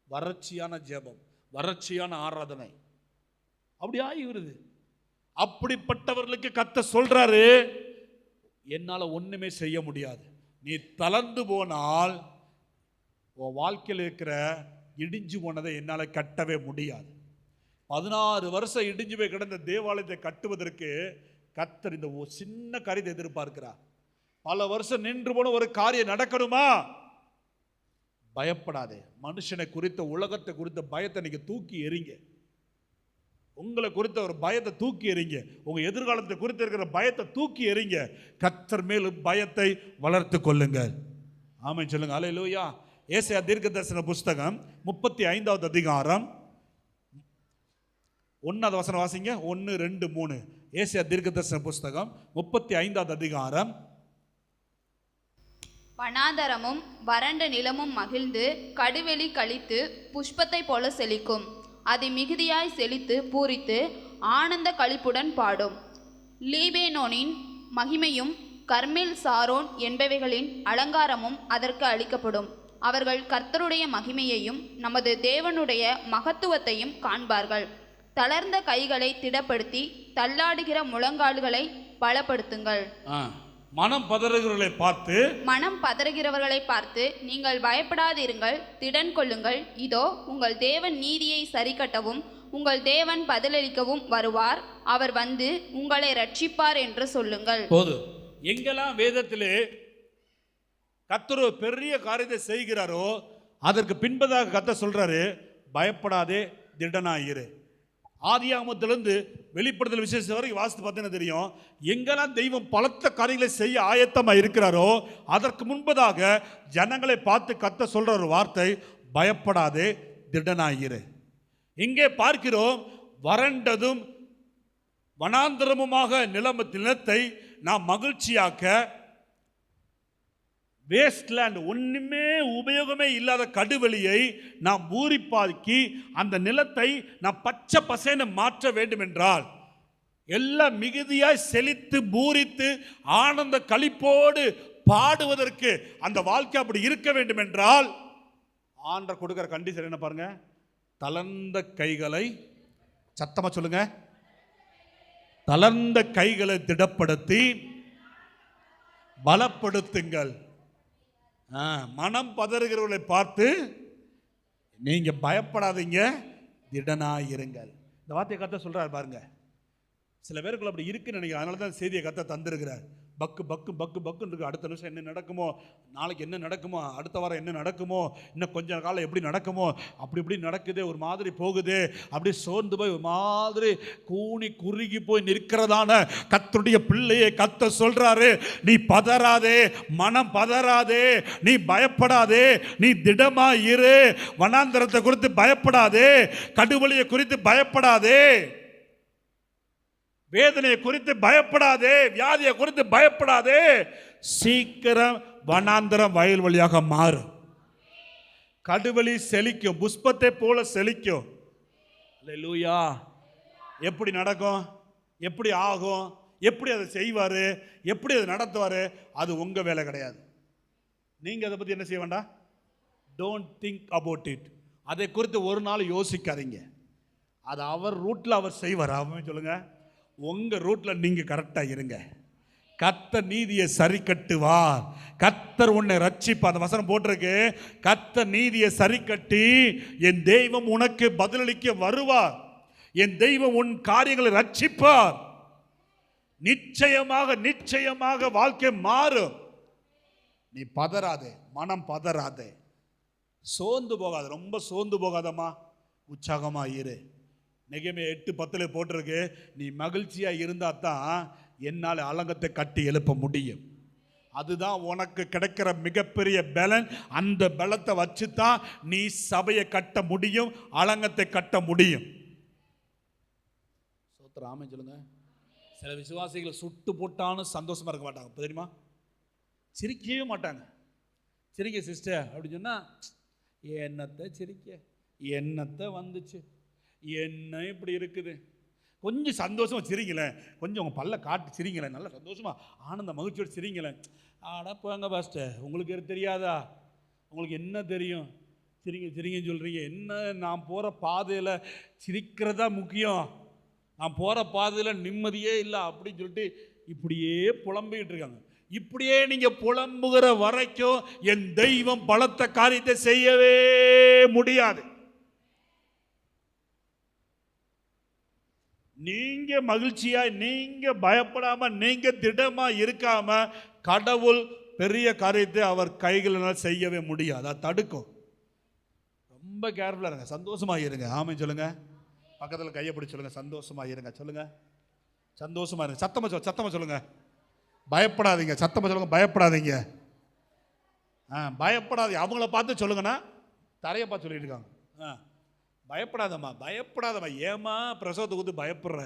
வறட்சியான ஜெபம், வறட்சியான ஆராதனை அப்படி ஆகி வருது. அப்படிப்பட்டவர்களுக்கு கர்த்தர் சொல்றாரு, என்னால் ஒன்றுமே செய்ய முடியாது. நீ தளர்ந்து போனால் உன் வாழ்க்கையில் இருக்கிற இடிஞ்சு போனதை என்னால் கட்டவே முடியாது. 16 வருஷம் இடிஞ்சு போய் கிடந்த தேவாலயத்தை கட்டுவதற்கு கர்த்தர் இந்த சின்ன காரியத்தை எதிர்பார்க்கிறார். பல வருஷம் நின்று போன ஒரு காரியம் நடக்கணுமா? பயப்படாதே. மனுஷனை குறித்த, உலகத்தை குறித்த பயத்தை நீங்க தூக்கி எறிங்க. உங்களை குறித்த ஒரு பயத்தை தூக்கி எறிங்க. உங்க எதிர்காலத்தை குறித்து இருக்கிற பயத்தை தூக்கி எறிங்க. கர்த்தர் மேல் பயத்தை வளர்த்து கொள்ளுங்கள். ஆமென் சொல்லுங்க. அல்லேலூயா. ஏசாயா தீர்க்கதரிசன புஸ்தகம் 35வது அதிகாரம் 1வது வசனம் வாசிங்க. 1, 2, 3. ஏசாயா தீர்க்கதரிசன புஸ்தகம் 35வது அதிகாரம். வனாந்தரமும் வறண்ட நிலமும் மகிழ்ந்து கடுவெளி கழித்து புஷ்பத்தை போல செழிக்கும். அது மிகுதியாய் செழித்து பூரித்து ஆனந்த களிப்புடன் பாடும். லீபேனோனின் மகிமையும் கர்மேல் சாரோன் என்பவைகளின் அலங்காரமும் அதற்கு அளிக்கப்படும். அவர்கள் கர்த்தருடைய மகிமையையும் நமது தேவனுடைய மகத்துவத்தையும் காண்பார்கள். தளர்ந்த கைகளை திடப்படுத்தி தள்ளாடுகிற முழங்கால்களை பலப்படுத்துங்கள். மனம் பதறுகிறவர்களை பார்த்து நீங்கள் பயப்படாதிருங்கள், திடன் கொள்ளுங்கள். இதோ உங்கள் தேவன் நீதியை சரிக்கட்டவும் உங்கள் தேவன் பதிலளிக்கவும் வருவார். அவர் வந்து உங்களை ரட்சிப்பார் என்று சொல்லுங்கள். போதும். எங்கெல்லாம் வேதத்திலே கர்த்தர் பெரிய காரியத்தை செய்கிறாரோ அதற்கு பின்பதாக கர்த்தர் சொல்றாரு, பயப்படாதே, திடனாயிரு. ஆதியாகமத்திலிருந்து வெளிப்படுத்தல் விசேஷம் வரைக்கும் வாசித்து பார்த்தீங்கன்னா தெரியும், எங்கெல்லாம் தெய்வம் பலத்த காரியங்களை செய்ய ஆயத்தமாக இருக்கிறாரோ அதற்கு முன்பதாக ஜனங்களை பார்த்து கர்த்தர் சொல்ற ஒரு வார்த்தை, பயப்படாதே, திடனாயிரு. இங்கே பார்க்கிறோம், வறண்டதும் வனாந்தரமுமாக நிலத்தை நாம் மகிழ்ச்சியாக்க, வேஸ்ட்லேண்ட், ஒன்றுமே உபயோகமே இல்லாத கடுவெளியை நாம் பூரிப்பாக்கி அந்த நிலத்தை நாம் பச்சை பசேன்னு மாற்ற வேண்டும் என்றால், எல்லாம் மிகுதியாய் செழித்து பூரித்து ஆனந்த களிப்போடு பாடுவதற்கு அந்த வாழ்க்கை அப்படி இருக்க வேண்டும் என்றால், ஆண்டவர் கொடுக்கிற கண்டிஷன் என்ன பாருங்க, தளர்ந்த கைகளை, சத்தமா சொல்லுங்க, தளர்ந்த கைகளை திடப்படுத்தி பலப்படுத்துங்கள். மனம் பதறுகிறவர்களை பார்த்து நீங்க பயப்படாதீங்க, திடனாயிருங்கள். இந்த வார்த்தையை கர்த்தர் சொல்றாரு பாருங்க. சில பேருக்குள்ள அப்படி இருக்குன்னு நினைக்கிறேன், அதனால தான் செய்தியை கர்த்தர் தந்திருக்கிறார். பக்கு பக்கு பக்கு பக்குன்னு இருக்கு. அடுத்த நிமிஷம் என்ன நடக்குமோ, நாளைக்கு என்ன நடக்குமோ, அடுத்த வாரம் என்ன நடக்குமோ, இன்னும் கொஞ்ச காலம் எப்படி நடக்குமோ, அப்படி இப்படி நடக்குது, ஒரு மாதிரி போகுது, அப்படி சோர்ந்து போய் ஒரு மாதிரி கூனி குறுகி போய் நிற்கிறதான கர்த்தருடைய பிள்ளையை கர்த்தர் சொல்றாரு, நீ பதறாதே, மனம் பதறாதே, நீ பயப்படாதே, நீ திடமா இரு. வனாந்தரத்தை குறித்து பயப்படாதே, கடுவெளியை குறித்து பயப்படாதே, வேதனையை குறித்து பயப்படாதே, வியாதியை குறித்து பயப்படாதே. சீக்கிரம் வனாந்தரம் வயல் வழியாக மாறும். கடுவெளி செழிக்கும், புஷ்பத்தை போல செழிக்கும். அல்லேலூயா. எப்படி நடக்கும், எப்படி ஆகும், எப்படி அதை செய்வாரு, எப்படி அதை நடத்துவாரு, அது உங்க வேலை கிடையாது. நீங்க அதை பத்தி என்ன செய்ய வேண்டாம். Don't think about it. அதை குறித்து ஒரு நாள் யோசிக்காதீங்க. அது அவர் ரூட்ல அவர் செய்வார். அவன் சொல்லுங்க, உங்க ரூட்ல நீங்க கரெக்டா இருங்க. கர்த்தர் நீதியை சரி கட்டுவார். கர்த்தர் உன்னை ரட்சிப்பார். அந்த வசனம் போட்டிருக்கு, கர்த்தர் நீதியை சரி கட்டி என் தெய்வம் உனக்கு பதிலளிக்க வருவார். என் தெய்வம் உன் காரியங்களை ரட்சிப்பார். நிச்சயமாக நிச்சயமாக வாழ்க்கை மாறும். நீ பதறாதே, மனம் பதறாதே, சோர்ந்து போகாத, ரொம்ப சோர்ந்து போகாதம்மா, உற்சாகமா இரு. நெகேமியா 8:10 போட்டிருக்கு, நீ மகிழ்ச்சியா இருந்தா தான் என்னால் அலங்கத்தை கட்டி எழுப்ப முடியும். அதுதான் உனக்கு கிடைக்கிற மிகப்பெரிய பலன். அந்த பலத்தை வச்சு தான் நீ சபையை கட்ட முடியும், அலங்கத்தை கட்ட முடியும். சோத்திரம், ஆமென் சொல்லுங்க. சில விசுவாசிகள் சுட்டு போட்டாலும் சந்தோஷமா இருக்க மாட்டாங்க, தெரியுமா? சிரிக்கவே மாட்டாங்க. சிரிக்க சிஸ்டர் அப்படின்னு சொன்னா, என்னத்தை சிரிக்க, என்னத்தை வந்துச்சு, என்ன இப்படி இருக்குது, கொஞ்சம் சந்தோஷமா சிரிங்களேன், கொஞ்சம் உங்கள் பல்ல காட்டு சிரிங்களேன், நல்லா சந்தோஷமா ஆனந்த மகிழ்ச்சியோடு சிரிங்களேன். ஆடா போங்க பாஸ்டர், உங்களுக்கு தெரியாதா, உங்களுக்கு என்ன தெரியும், சிரிங்க சிரிங்கன்னு சொல்கிறீங்க. என்ன, நான் போகிற பாதையில் சிரிக்கிறதா முக்கியம், நான் போகிற பாதையில் நிம்மதியே இல்லை அப்படின்னு சொல்லிட்டு இப்படியே புலம்பிக்கிட்டு இருக்காங்க. இப்படியே நீங்கள் புலம்புகிற வரைக்கும் என் தெய்வம் பலத்த காரியத்தை செய்யவே முடியாது. நீங்க மகிழ்ச்சியா, நீங்க பயப்படாம, நீங்க திடமா இருக்காம கடவுள் பெரிய காரியத்தை அவர் கைகளினால் செய்யவே முடியாது. அதை தடுக்கும். ரொம்ப கேர்ஃபுல்லா இருங்க, சந்தோஷமா இருங்க. ஆமென் சொல்லுங்க. பக்கத்தில் கையை பிடிச்சு சொல்லுங்க, சந்தோஷமா இருங்க. சொல்லுங்க, சந்தோஷமா இருங்க. சத்தமா சொல்லுங்க, பயப்படாதீங்க. சத்தமா சொல்லுங்க, பயப்படாதீங்க. பயப்படாதீங்க. அவங்கள பார்த்து சொல்லுங்கன்னா தரையை பார்த்து சொல்லிட்டு இருக்காங்க. பயப்படாதம்மா, பயப்படாதம்மா. ஏமா பிரசவத்தை கொடுத்து பயப்படுற,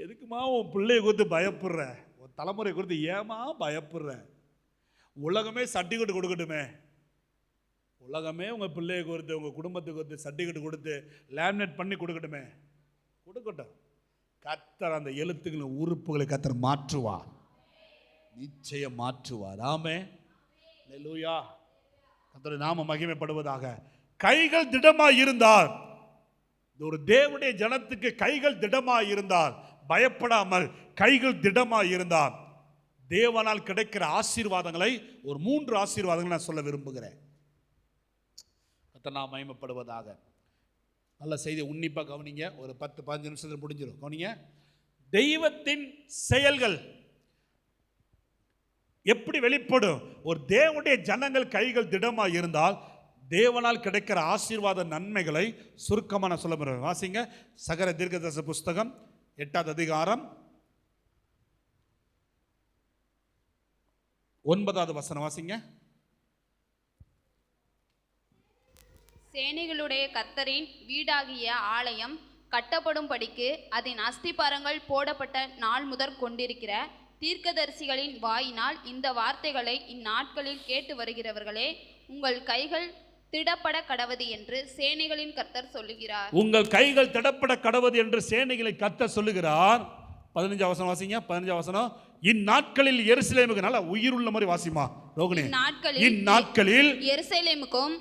எதுக்குமா உன் பிள்ளைய கொடுத்து பயப்படுற, உன் தலைமுறை கொடுத்து ஏமா பயப்படுற? உலகமே சர்டிஃபிகேட் கொடுக்கட்டுமே, உலகமே உங்கள் பிள்ளையை கொடுத்து, உங்கள் குடும்பத்துக்கு கொடுத்து சர்டிஃபிகேட் கொடுத்து லேமினேட் பண்ணி கொடுக்கட்டுமே, கொடுக்கட்டும். கர்த்தர் அந்த எழுத்துக்களின் உறுப்புகளை கர்த்தர் மாற்றுவார், நிச்சயம் மாற்றுவார். ஆமே, அல்லேலூயா. கர்த்தருடைய நாமம் மகிமைப்படுவதாக. கைகள் திடமாய் இருந்தால், ஒரு தேவனுடைய ஜனத்துக்கு கைகள் திடமாய் இருந்தால், பயப்படாமல் கைகள் திடமாய் இருந்தால், தேவனால் கிடைக்கிற ஆசீர்வாதங்களை ஒரு 3 ஆசீர்வாதங்களை நான் சொல்ல விரும்புகிறேன். கர்த்தர் நாமம் மகிமைப்படுவதாக. நல்ல செய்தி, உன்னிப்பாக கவனிங்க. ஒரு 10-15 நிமிஷத்தில் முடிஞ்சிடும். கவனிங்க. தெய்வத்தின் செயல்கள் எப்படி வெளிப்படும்? ஒரு தேவனுடைய ஜனங்கள் கைகள் திடமாக இருந்தால் தேவனால் கிடைக்கிற ஆசீர்வாத நன்மைகளை சுருக்கமாக நான் சொல்ல முடியும். வாசிங்க சகர தீர்க்கதரிசன புஸ்தகம் 8ஆம் அதிகாரம் 9வது வசனம் வாசிங்க. சேனைகளுடைய கர்த்தரின் வீடாகிய ஆலயம் கட்டப்படும்படிக்கு அதன் அஸ்திபாரங்கள் போடப்பட்ட நாள் முதற் கொண்டிருக்கிற தீர்க்கதரிசிகளின் வாயினால் இந்த வார்த்தைகளை இந்நாட்களில் கேட்டு வருகிறவர்களே, உங்கள் கைகள் திடப்பட கடவது என்று சேனைகளின் கர்த்தர் சொல்லுகிறார். உங்கள் கைகள் திடப்பட கடவது என்று சேனைகளின் கர்த்தர் சொல்லுகிறார். 15 வசனம் வாசிங்க. 15 வசனம். இந்நாட்களில் எருசலேமுக்கு, நல்ல உயிருள்ள மாதிரி வாசிமா ரோகிணி. இந்நாட்களில் எருசலேமுக்கும்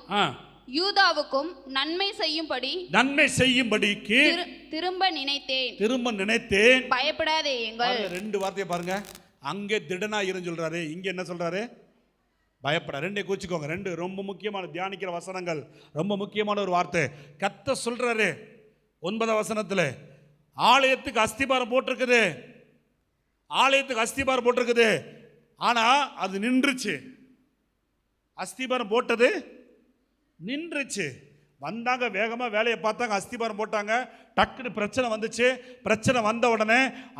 யூதாவுக்கும் நன்மை செய்யும்படிக்கு திரும்ப நினைத்தேன். பயப்படாதேயுங்கள். 2 வார்த்தையை பாருங்க. அங்கே திடனா இருந்து சொல்றாரு, இங்க என்ன சொல்றாரு? பயப்பட. 2 கூச்சிக்கோங்க. 2 ரொம்ப முக்கியமான தியானிக்கிற வசனங்கள். ரொம்ப முக்கியமான ஒரு வார்த்தை கர்த்தர் சொல்றாரு. 9ஆம் வசனத்துல ஆலயத்துக்கு அஸ்திபாரம் போட்டிருக்குது. ஆலயத்துக்கு அஸ்திபாரம் போட்டிருக்குது. ஆனா அது நின்றுச்சு. அஸ்திபாரம் போட்டது நின்றுச்சு. வந்தாங்க, வேகமாக வேலையை பார்த்தாங்க, அஸ்திபாரம் போட்டாங்க. டக்குன்னு பிரச்சனை வந்துச்சு. பிரச்சனை வந்த உடனே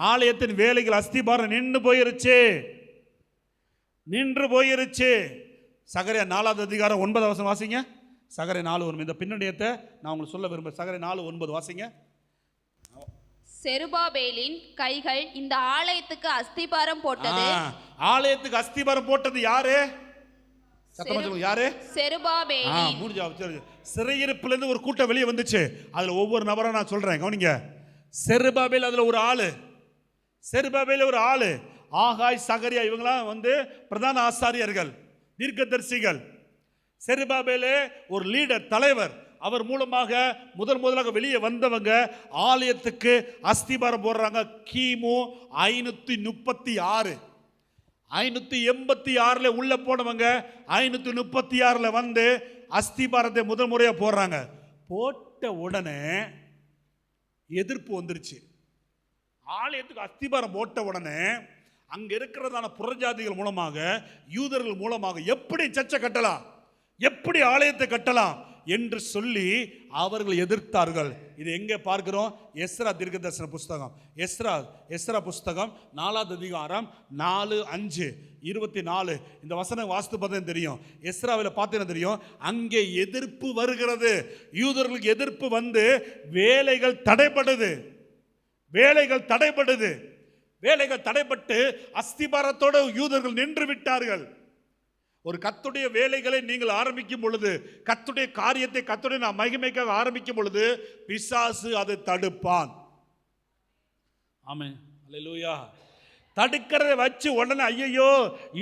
ஆலயத்தின் வேலைகள் அஸ்திபாரம் நின்று போயிருச்சு. சகரியா 4ஆம் அதிகாரம் 9ஆம் வசனம் வாசிங்க. சகரியா 4:1. இந்த பின்னணியத்தை நான் உங்களுக்கு சொல்ல விரும்புகிறேன். சகரியா 4:9 வாசிங்க. செருபாபேலின் கைகள் இந்த ஆலயத்துக்கு அஸ்திபாரம் போட்டது. ஆலயத்துக்கு அஸ்திபாரம் போட்டது யாரு? யாரு? சிறையிருப்பிலிருந்து ஒரு கூட்டம் வெளியே வந்துச்சு. அதுல ஒவ்வொரு நபரை நான் சொல்றேன், கவனிங்க. செருபாபேல் அதுல ஒரு ஆளு. செருபாபேல் ஒரு ஆளு. ஆகாய், சகரியா இவங்களாம் வந்து பிரதான ஆசாரியர்கள், தீர்க்கதரிசிகள். செருபாபேலே ஒரு லீடர், தலைவர். அவர் மூலமாக முதலாக வெளியே வந்தவங்க ஆலயத்துக்கு அஸ்திபாரம் போடுறாங்க. கிமு 536 586 உள்ள போனவங்க 536 வந்து அஸ்திபாரத்தை முதல் முறையா போடுறாங்க. போட்ட உடனே எதிர்ப்பு வந்துருச்சு. ஆலயத்துக்கு அஸ்திபாரம் போட்ட உடனே அங்க இருக்கிறதான புறஜாதிகள் மூலமாக, யூதர்கள் மூலமாக எப்படி சர்ச்சை கட்டலாம், எப்படி ஆலயத்தை கட்டலாம் என்று சொல்லி அவர்கள் எதிர்த்தார்கள். இது எங்கே பார்க்கிறோம்? எஸ்ரா தீர்க்கதரிசன புஸ்தகம். எஸ்ரா புஸ்தகம் 4ஆம் அதிகாரம் 4, 5, 24 இந்த வசனம் வாஸ்து பார்த்தா தெரியும். எஸ்ராவில் பார்த்தீங்கன்னா தெரியும். அங்கே எதிர்ப்பு வருகிறது. யூதர்களுக்கு எதிர்ப்பு வந்து வேலைகள் தடைபட்டு அஸ்திபாரத்தோடு யூதர்கள் நின்று விட்டார்கள். ஒரு கர்த்தருடைய வேலைகளை நீங்கள் ஆரம்பிக்கும் பொழுது, கர்த்தருடைய காரியத்தை கர்த்தருடைய மகிமைக்காக ஆரம்பிக்கும் பொழுது பிசாசு அதை தடுப்பான். ஆமென், அல்லேலூயா. தடுக்கிறதை வச்சு உடனே ஐயோ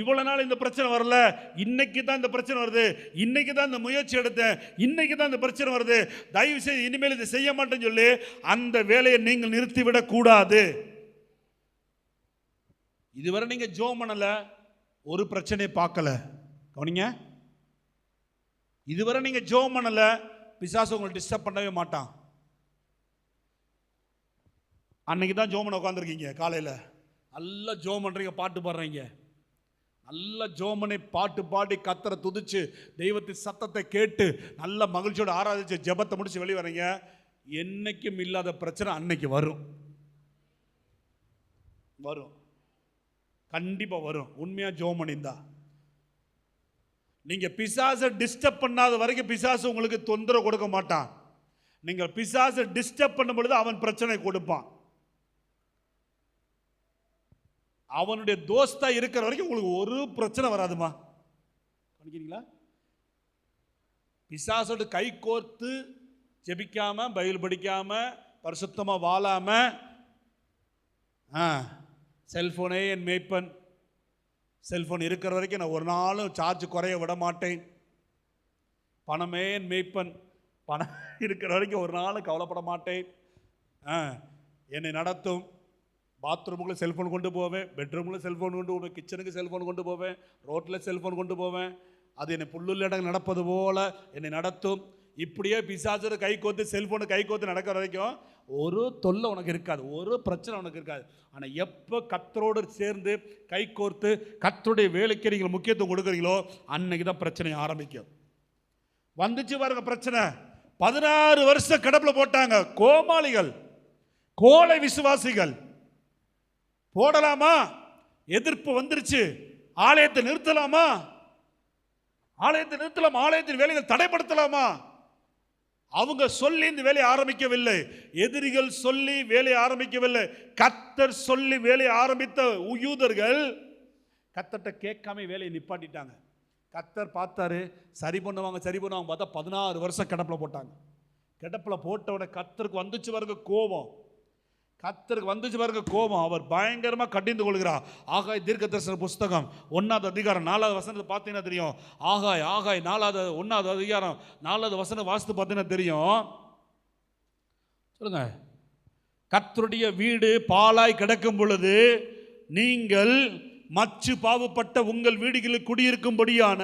இவ்வளவு நாள் இந்த பிரச்சனை வரல, இன்னைக்கு தான் இந்த பிரச்சனை வருது, இன்னைக்கு தான் இந்த முயற்சி எடுத்தேன், இன்னைக்கு தான் இந்த பிரச்சனை வருது, தயவு செய்து இனிமேல் இதை செய்ய மாட்டேன்னு சொல்லி அந்த வேலையை நீங்கள் நிறுத்திவிடக் கூடாது. இதுவரை நீங்க ஜெபம் பண்ணல, ஒரு பிரச்சனையை பார்க்கல. கவனிங்க, இதுவரை நீங்க ஜெபம் பண்ணல, பிசாசு உங்களை டிஸ்டர்ப் பண்ணவே மாட்டான். அன்னைக்கு தான் ஜெபம் பண்ண உட்காந்துருக்கீங்க. காலையில் நல்லா ஜெபம் பண்றீங்க, பாட்டு பாடுறீங்க, நல்ல ஜெபம் பண்ணி பாட்டு பாடி கர்த்தரை துதிச்சு தெய்வத்தின் சத்தத்தை கேட்டு நல்ல மகிழ்ச்சியோட ஆராதிச்சு ஜெபத்தை முடிச்சு வெளியே வரீங்க. என்னைக்கும் இல்லாத பிரச்சனை அன்னைக்கு வரும், கண்டிப்பா வரும். உண்மையா ஜெபம் பண்ணியிருந்தா நீங்க பிசாசை டிஸ்டர்ப் பண்ணாத வரைக்கும் பிசாசு உங்களுக்கு தொந்தரவு கொடுக்க மாட்டான். நீங்கள் பிசாசை டிஸ்டர்ப் பண்ணும் பொழுது அவன் பிரச்சனை கொடுப்பான். அவனுடைய தோஸ்தா இருக்கிற வரைக்கும் உங்களுக்கு ஒரு பிரச்சனை வராதுமா. கவனிக்கிறீங்களா? பிசாசோடு கை கோர்த்து ஜெபிக்காம, பைபிள் படிக்காம, பரிசுத்தமா வாழாம, செல்போனே என் மேய்ப்பன், செல்போன் இருக்கிற வரைக்கும் நான் ஒரு நாளும் சார்ஜ் குறைய விட மாட்டேன், பணமே என் மேய்ப்பன், பணம் இருக்கிற வரைக்கும் ஒரு நாளும் கவலைப்பட மாட்டேன், என்னை நடத்தும், பாத்ரூமுக்குள்ள செல்ஃபோன் கொண்டு போவேன், பெட்ரூமில் செல்ஃபோன் கொண்டு போவேன், கிச்சனுக்கு செல்ஃபோன் கொண்டு போவேன், ரோட்டில் செல்ஃபோன் கொண்டு போவேன், அது என்னை புல்லுள்ள இடம் நடப்பது போல என்னை நடத்தும். இப்படியே பிசாசோட கை கோத்து, செல்ஃபோனு கை கோத்து நடக்கிற வரைக்கும் ஒரு தொல்லை உனக்கு இருக்காது, ஒரு பிரச்சனை உனக்கு இருக்காது. ஆனால் எப்போ கர்த்தரோடு சேர்ந்து கை கோர்த்து கர்த்தருடைய வேலைக்கு நீங்கள் முக்கியத்துவம் கொடுக்குறீங்களோ அன்னைக்கு தான் பிரச்சனை ஆரம்பிக்கும். வந்துச்சு பாருங்க பிரச்சனை. 16 வருஷம் கிடப்புல போட்டாங்க. கோமாளிகள், கோலை விசுவாசிகள். போடலாமா? எதிர்ப்பு வந்துருச்சு. ஆலயத்தை நிறுத்தலாமா? ஆலயத்தை நிறுத்தலாம். ஆலயத்தின் வேலைகள் தடைப்படுத்தலாமா? அவங்க சொல்லி இந்த வேலையை ஆரம்பிக்கவில்லை. எதிரிகள் சொல்லி வேலையை ஆரம்பிக்கவில்லை. கர்த்தர் சொல்லி வேலையை ஆரம்பித்த யூதர்கள் கர்த்தர்ட்ட கேட்காம வேலையை நிப்பாட்டிட்டாங்க. கர்த்தர் பார்த்தாரு, சரி பண்ணுவாங்க பார்த்தா 16 வருஷம் கிடப்பில் போட்டாங்க. கிடப்பில் போட்டவுடனே கர்த்தருக்கு வந்துச்சு பாருங்க கோபம். கர்த்தருக்கு வந்துச்சு பாருங்க கோபம். அவர் பயங்கரமாக கடிந்து கொள்கிறார். ஆகாய் தீர்க்கதரிசன புஸ்தகம் 1ஆம் அதிகாரம் 4ஆவது வசனத்தை பார்த்தீங்கன்னா தெரியும். ஆகாய் 1ஆவது அதிகாரம் 4ஆவது வசனம் வாசித்து பார்த்தீங்கன்னா தெரியும். சொல்லுங்க. கர்த்தருடைய வீடு பாழாய் கிடக்கும் பொழுது நீங்கள் மச்சு பாவப்பட்ட உங்கள் வீடுகளில் குடியிருக்கும்படியான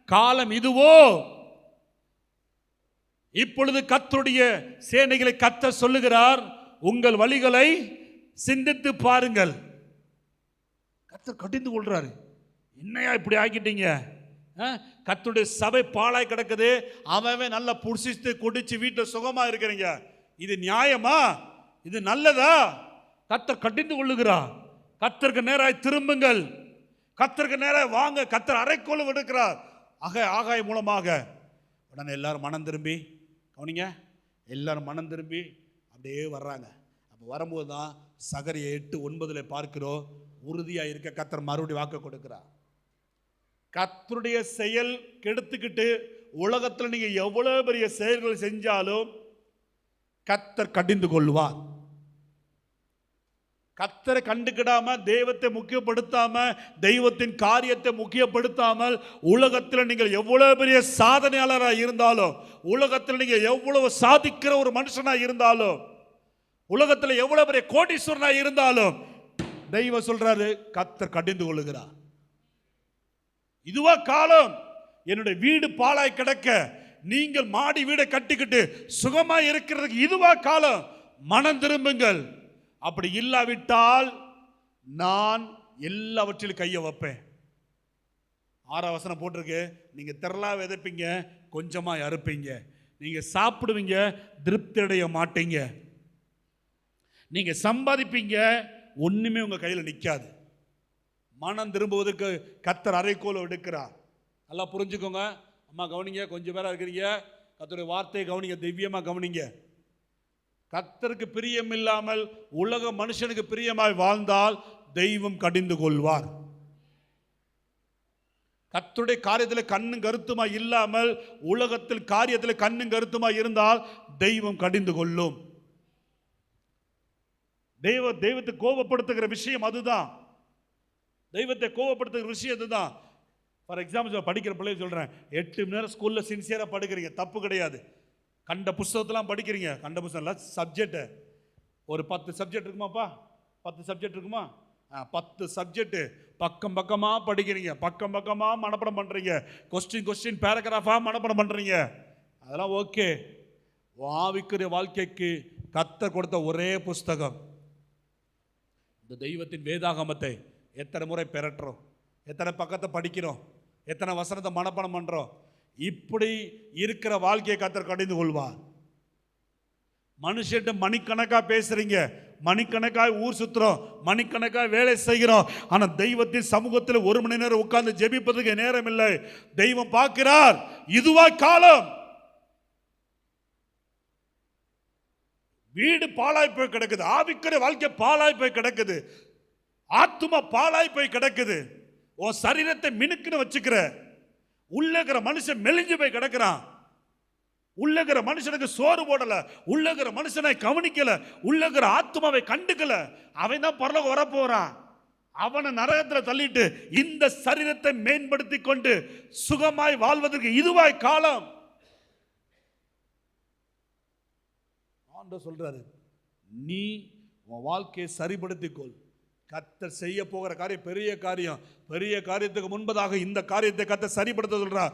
காலம் இதுவோ? இப்பொழுது கர்த்தருடைய சேனைகளை கர்த்தர் சொல்லுகிறார், உங்கள் வழிகளை சிந்தித்து பாருங்கள். கர்த்தர் கடிந்து கொள்றாரு. என்னையா இப்படி ஆக்கிட்டீங்க? கர்த்தருடைய சபை பாழாய் கிடக்குது. அவன் நல்லா புடிச்சிட்டு குடிச்சு வீட்டில் சுகமா இருக்கிறீங்க. இது நியாயமா? இது நல்லதா? கர்த்தர் கடிந்து கொள்ளுகிறார். கர்த்தருக்கு நேராய் திரும்புங்கள். கர்த்தருக்கு நேராய் வாங்க. கர்த்தர் அறைக்கோல் விடுக்கிறார். ஆகாய் மூலமாக உடனே எல்லாரும் மனம் திரும்பி, கவனிங்க, எல்லாரும் மனம் திரும்பி அப்படியே வர்றாங்க. அப்போ வரும்போது தான் சகரியா 8:9 பார்க்கிறோம். உறுதியாக இருக்க கர்த்தர் மறுபடியும் வாக்கு கொடுக்கிறார். கர்த்தருடைய செயல் கெடுத்துக்கிட்டு உலகத்தில் நீங்கள் எவ்வளோ பெரிய செயல்கள் செஞ்சாலும் கர்த்தர் கடிந்து கொள்வார். கர்த்தரை கண்டுக்கிடாம, தெய்வத்தை முக்கியப்படுத்தாம, தெய்வத்தின் காரியத்தை முக்கியப்படுத்தாமல் உலகத்தில் நீங்கள் எவ்வளவு பெரிய சாதனையாளராக இருந்தாலும், உலகத்தில் நீங்கள் எவ்வளவு சாதிக்கிற ஒரு மனுஷனாக இருந்தாலும், உலகத்தில் எவ்வளவு பெரிய கோடீஸ்வரனாக இருந்தாலும் தெய்வம் சொல்றாரு, கர்த்தர் கடிந்து கொள்ளுகிறார். இதுவா காலம்? என்னுடைய வீடு பாழாய் கிடக்க நீங்கள் மாடி வீடை கட்டிக்கிட்டு சுகமா இருக்கிறதுக்கு இதுவா காலம்? மனம் திரும்புங்கள். அப்படி இல்லாவிட்டால் நான் எல்லாவற்றிலும் கையை வைப்பேன். 6ஆம் வசனம் போட்டிருக்கு, நீங்க திரளா விதைப்பீங்க, கொஞ்சமா அறுப்பீங்க. நீங்க சாப்பிடுவீங்க, திருப்தி அடைய மாட்டீங்க. நீங்க சம்பாதிப்பீங்க, ஒண்ணுமே உங்க கையில் நிற்காது. மனம் திரும்புவதற்கு கர்த்தர் அறைக்கோல் எடுக்கிறார். நல்லா புரிஞ்சுக்கோங்க. அம்மா கவனிங்க, கொஞ்சம் பேரா இருக்கிறீங்க, கர்த்தருடைய வார்த்தையை கவனிங்க, திவ்யமா கவனிங்க. கர்த்தருக்கு பிரியம் இல்லாமல் உலக மனுஷனுக்கு பிரியமாய் வாழ்ந்தால் தெய்வம் கடிந்து கொள்வார். கர்த்தருடைய காரியத்தில் கண்ணும் கருத்துமாய் இல்லாமல் உலகத்தில் காரியத்தில் கண்ணும் கருத்துமாய் இருந்தால் தெய்வம் கடிந்து கொள்ளும். தெய்வத்தை கோபப்படுத்துகிற விஷயம் அதுதான். தெய்வத்தை கோபப்படுத்துகிற விஷயம் அதுதான். ஃபார் எக்ஸாம்பிள் படிக்கிற பிள்ளைய சொல்றேன், 8 மணி நேரம் ஸ்கூல்ல சின்சியரா படிக்கிறீங்க, தப்பு கிடையாது. கண்ட புஸ்தகத்தெல்லாம் படிக்கிறீங்க, கண்ட புஸ்தகம் சப்ஜெக்ட் ஒரு 10 சப்ஜெக்ட் இருக்குமாப்பா? 10 சப்ஜெக்ட் இருக்குமா? 10 சப்ஜெக்ட் பக்கம் பக்கமா படிக்கிறீங்க, பக்கம் பக்கமா மனப்பாடம் பண்றீங்க, கொஸ்டின் பேராகிராஃபா மனப்பாடம் பண்றீங்க. அதெல்லாம் ஓகே. ஆவிக்குரிய வாழ்க்கைக்கு கர்த்தர் கொடுத்த ஒரே புஸ்தகம் இந்த தெய்வத்தின் வேதாகமத்தை எத்தனை முறை பெறட்டுறோம், எத்தனை பக்கத்தை படிக்கிறோம், எத்தனை வசனத்தை மனப்பாடம் பண்றோம். இப்படி இருக்கிற வாழ்க்கையை கர்த்தர் கடிந்து கொள்வார். மனுஷன்ட்ட மணிக்கணக்கா பேசுறீங்க, மணிக்கணக்காய் ஊர் சுத்துறோம், மணிக்கணக்காய் வேலை செய்கிறோம். ஆனா தெய்வத்தின் சமூகத்தில் 1 மணி நேரம் உட்கார்ந்து ஜெபிப்பதற்கு நேரம் இல்லை. தெய்வம் பார்க்கிறார். இதுவா காலம்? வீடு பாழாய் போய் கிடக்குது, ஆவிக்குரிய வாழ்க்கை பாழாய் போய் கிடக்குது, ஆத்துமா பாழாய் போய் கிடக்குது. உன் சரீரத்தை மினுக்குன்னு வச்சுக்கிற, உள்ளகிற மனுஷன் மெலிஞ்சு போய் கிடக்கிறான். உள்ளகிற மனுஷனுக்கு சோறு போடல, உள்ளகிற மனுஷனை கவனிக்கல, உள்ளகிற ஆத்மாவை கண்டுக்கல. அவன் தான் பரலோகம் வரப்போறான். அவனை நரகத்தில் தள்ளிட்டு இந்த சரீரத்தை மேம்படுத்தி கொண்டு சுகமாய் வாழ்வதற்கு இதுவாய் காலம். ஆண்டவர் சொல்றாரு, நீ உன் வாழ்க்கையை சரிபடுத்திக்கொள். கர்த்தர் செய்ய போகிற காரியம் பெரிய காரியம். பெரிய காரியத்துக்கு முன்பதாக இந்த காரியத்தை கர்த்தர் சரிபடுத்த சொல்றார்.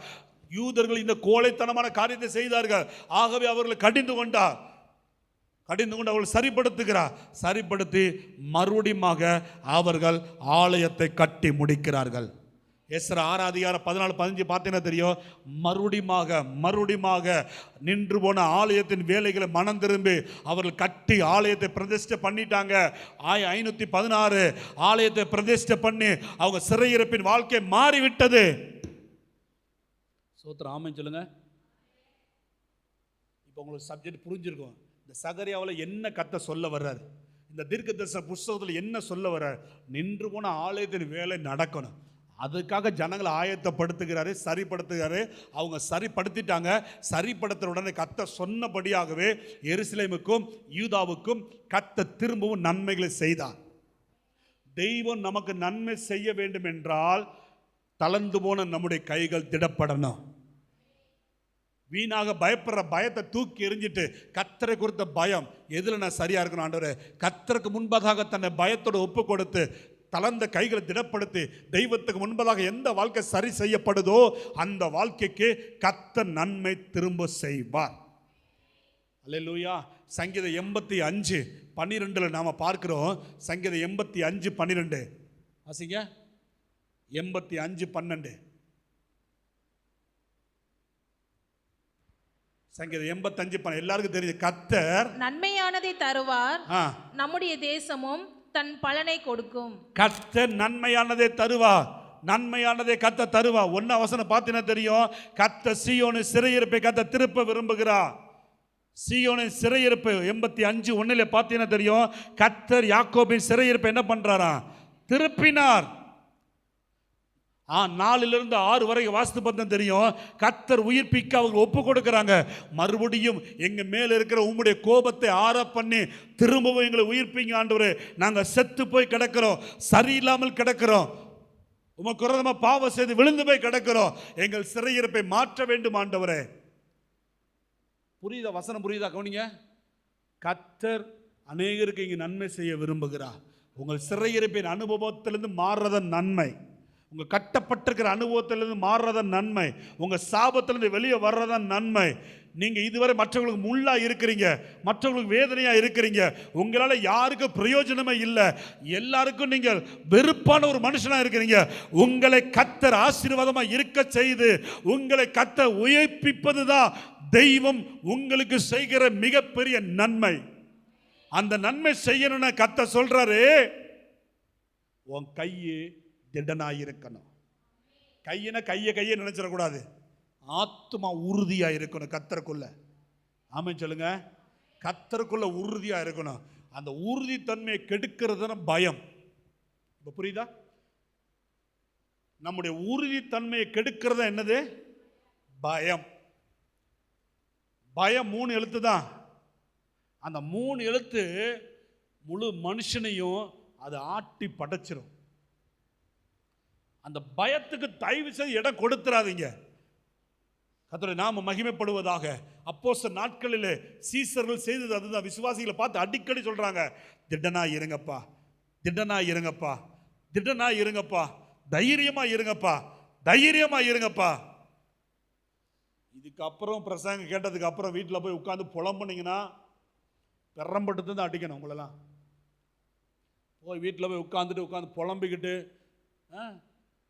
யூதர்கள் இந்த கோழைத்தனமான காரியத்தை செய்தார்கள். ஆகவே அவர்களை கடிந்து கொண்டு அவர்கள் சரிப்படுத்துகிறார். சரிப்படுத்தி மறுபடியும் அவர்கள் ஆலயத்தை கட்டி முடிக்கிறார்கள். எஸ்ரா 6:14-15 பார்த்தீங்கன்னா தெரியும். மறுபடியுமாக நின்று போன ஆலயத்தின் வேலைகளை மனம் திரும்பி அவர்கள் கட்டி ஆலயத்தை பிரதிஷ்டை பண்ணிட்டாங்க. 516 ஆலயத்தை பிரதிஷ்டை பண்ணி அவங்க சிறையிருப்பின் வாழ்க்கை மாறிவிட்டது. சோத்திரம், ஆமென் சொல்லுங்க. இப்போ உங்களுக்கு சப்ஜெக்ட் புரிஞ்சிருக்கும். இந்த சகரியாவில் என்ன கத்த சொல்ல வர்றாரு, இந்த தீர்க்கதரிசன புஸ்தகத்தில் என்ன சொல்ல வர்றாரு. நின்று போன ஆலயத்தின் வேலை நடக்கணும், அதுக்காக ஜனங்களை ஆயத்தப்படுத்துகிறாரு, சரிப்படுத்துகிறாரு. அவங்க சரிப்படுத்திட்டாங்க. சரிப்படுத்துற உடனே கத்த சொன்னபடியாகவே எருசலேமுக்கும் யூதாவுக்கும் கத்த திரும்பவும் நன்மைகளை செய்தார். தெய்வம் நமக்கு நன்மை செய்ய வேண்டும் என்றால் தளர்ந்து போன நம்முடைய கைகள் திடப்படணும். வீணாக பயப்படுற பயத்தை தூக்கி எறிஞ்சிட்டு கர்த்தரை குறித்த பயம், எதில் நான் சரியா இருக்கணும் ஆண்டவரே, கர்த்தருக்கு முன்பதாக தன்னை பயத்தோடு ஒப்பு கொடுத்து தளர்ந்த கைகளை திடப்படுத்தி தெய்வத்துக்கு முன்பதாக எந்த வாழ்க்கை சரி செய்யப்படுதோ அந்த வாழ்க்கைக்கு கர்த்தர் நன்மை திரும்ப செய்வார். அல்லேலூயா. சங்கீதம் 85:12 நாம பார்க்கிறோம். சங்கீதம் 85:12 வாசிங்க. 85:12 சங்கீதம் 85:12 எல்லாருக்கும் தெரியுது. கர்த்தர் நன்மையானதை தருவார், நம்முடைய தேசமும் தன் பலனை கொடுக்கும். கர்த்தர் நன்மையானதை தருவார், நன்மையானதை கர்த்தர் தருவார். 1 வசனம் பார்த்தீங்கன்னா தெரியும். கர்த்தர் சீயோனின் சிறையிருப்பை கர்த்தர் திருப்ப விரும்புகிறார். சீயோனின் சிறையிருப்பு 85:1 பார்த்தீங்கன்னா தெரியும். கர்த்தர் யாக்கோபின் சிறையிருப்பை என்ன பண்றாரா, திருப்பினார். 4 6 வரை வாஸ்து பந்தம் தெரியும். கர்த்தர் உயிர்ப்பிக்க அவங்க ஒப்பு கொடுக்கிறாங்க. மறுபடியும் எங்க மேல இருக்கிற உம்முடைய கோபத்தை ஆற பண்ணி திரும்பவும் எங்களை உயிர்ப்பிங்க ஆண்டவரே, நாங்க செத்து போய் கிடக்கிறோம், சரியில்லாமல் கிடக்கிறோம், உமக்கு விரோதமா பாவம் செய்து விழுந்து போய் கிடக்கிறோம், எங்கள் சிறையிருப்பை மாற்ற வேண்டும் ஆண்டவரே. புரியுதா வசனம்? புரியுதா? கவனிங்க. கர்த்தர் அநேகருக்கு இங்கு நன்மை செய்ய விரும்புகிறார். உங்கள் சிறையிருப்பின் அனுபவத்திலிருந்து மாறுறதன் நன்மை, உங்கள் கட்டப்பட்டிருக்கிற அனுபவத்திலிருந்து மாறுறதன் நன்மை, உங்கள் சாபத்திலிருந்து வெளியே வர்றதன் நன்மை. நீங்கள் இதுவரை மற்றவங்களுக்கு முள்ளா இருக்கிறீங்க, மற்றவங்களுக்கு வேதனையா இருக்கிறீங்க, உங்களால் யாருக்கும் பிரயோஜனமே இல்லை, எல்லாருக்கும் நீங்கள் வெறுப்பான ஒரு மனுஷனா இருக்கிறீங்க. உங்களை கர்த்தர் ஆசீர்வாதமாக இருக்க செய்து உங்களை கர்த்தர் உயிர்ப்பிப்பது தான் தெய்வம் உங்களுக்கு செய்கிற மிகப்பெரிய நன்மை. அந்த நன்மை செய்யணும்னு கர்த்தர் சொல்றாரு, உன் கையை திடனாயிருக்கணும். கையின கையை நினைச்சிடக்கூடாது, ஆத்மா உறுதியா இருக்கணும் கர்த்தருக்குள்ள. ஆமென் சொல்லுங்க. கர்த்தருக்குள்ள உறுதியா இருக்கணும். அந்த உறுதித்தன்மையை கெடுக்கிறது பயம். இப்ப புரியுதா? நம்முடைய உறுதித்தன்மையை கெடுக்கிறது என்னது? பயம். பயம் 3 எழுத்து தான். அந்த 3 எழுத்து முழு மனுஷனையும் அது ஆட்டி படைச்சிரும். அந்த பயத்துக்கு தயவு செய்து இடம் கொடுத்துறாதீங்க. கர்த்தருடைய நாம மகிமைப்படுவதாக. அப்போஸ்தலர் நாட்களிலே சீசர்கள் செய்தது அதுதான். விசுவாசிகளை பார்த்து அடிக்கடி சொல்றாங்க, திடனா இருங்கப்பா, திடனா இருங்கப்பா, திடனா இருங்கப்பா, தைரியமா இருங்கப்பா, தைரியமா இருங்கப்பா. இதுக்கப்புறம் பிரசங்க கேட்டதுக்கு அப்புறம் வீட்டில் போய் உட்காந்து புலம்புனீங்கன்னா பெரம்பட்டு தான் அடிக்கணும். உங்களெல்லாம் போய் வீட்டில் போய் உட்காந்து புலம்பிக்கிட்டு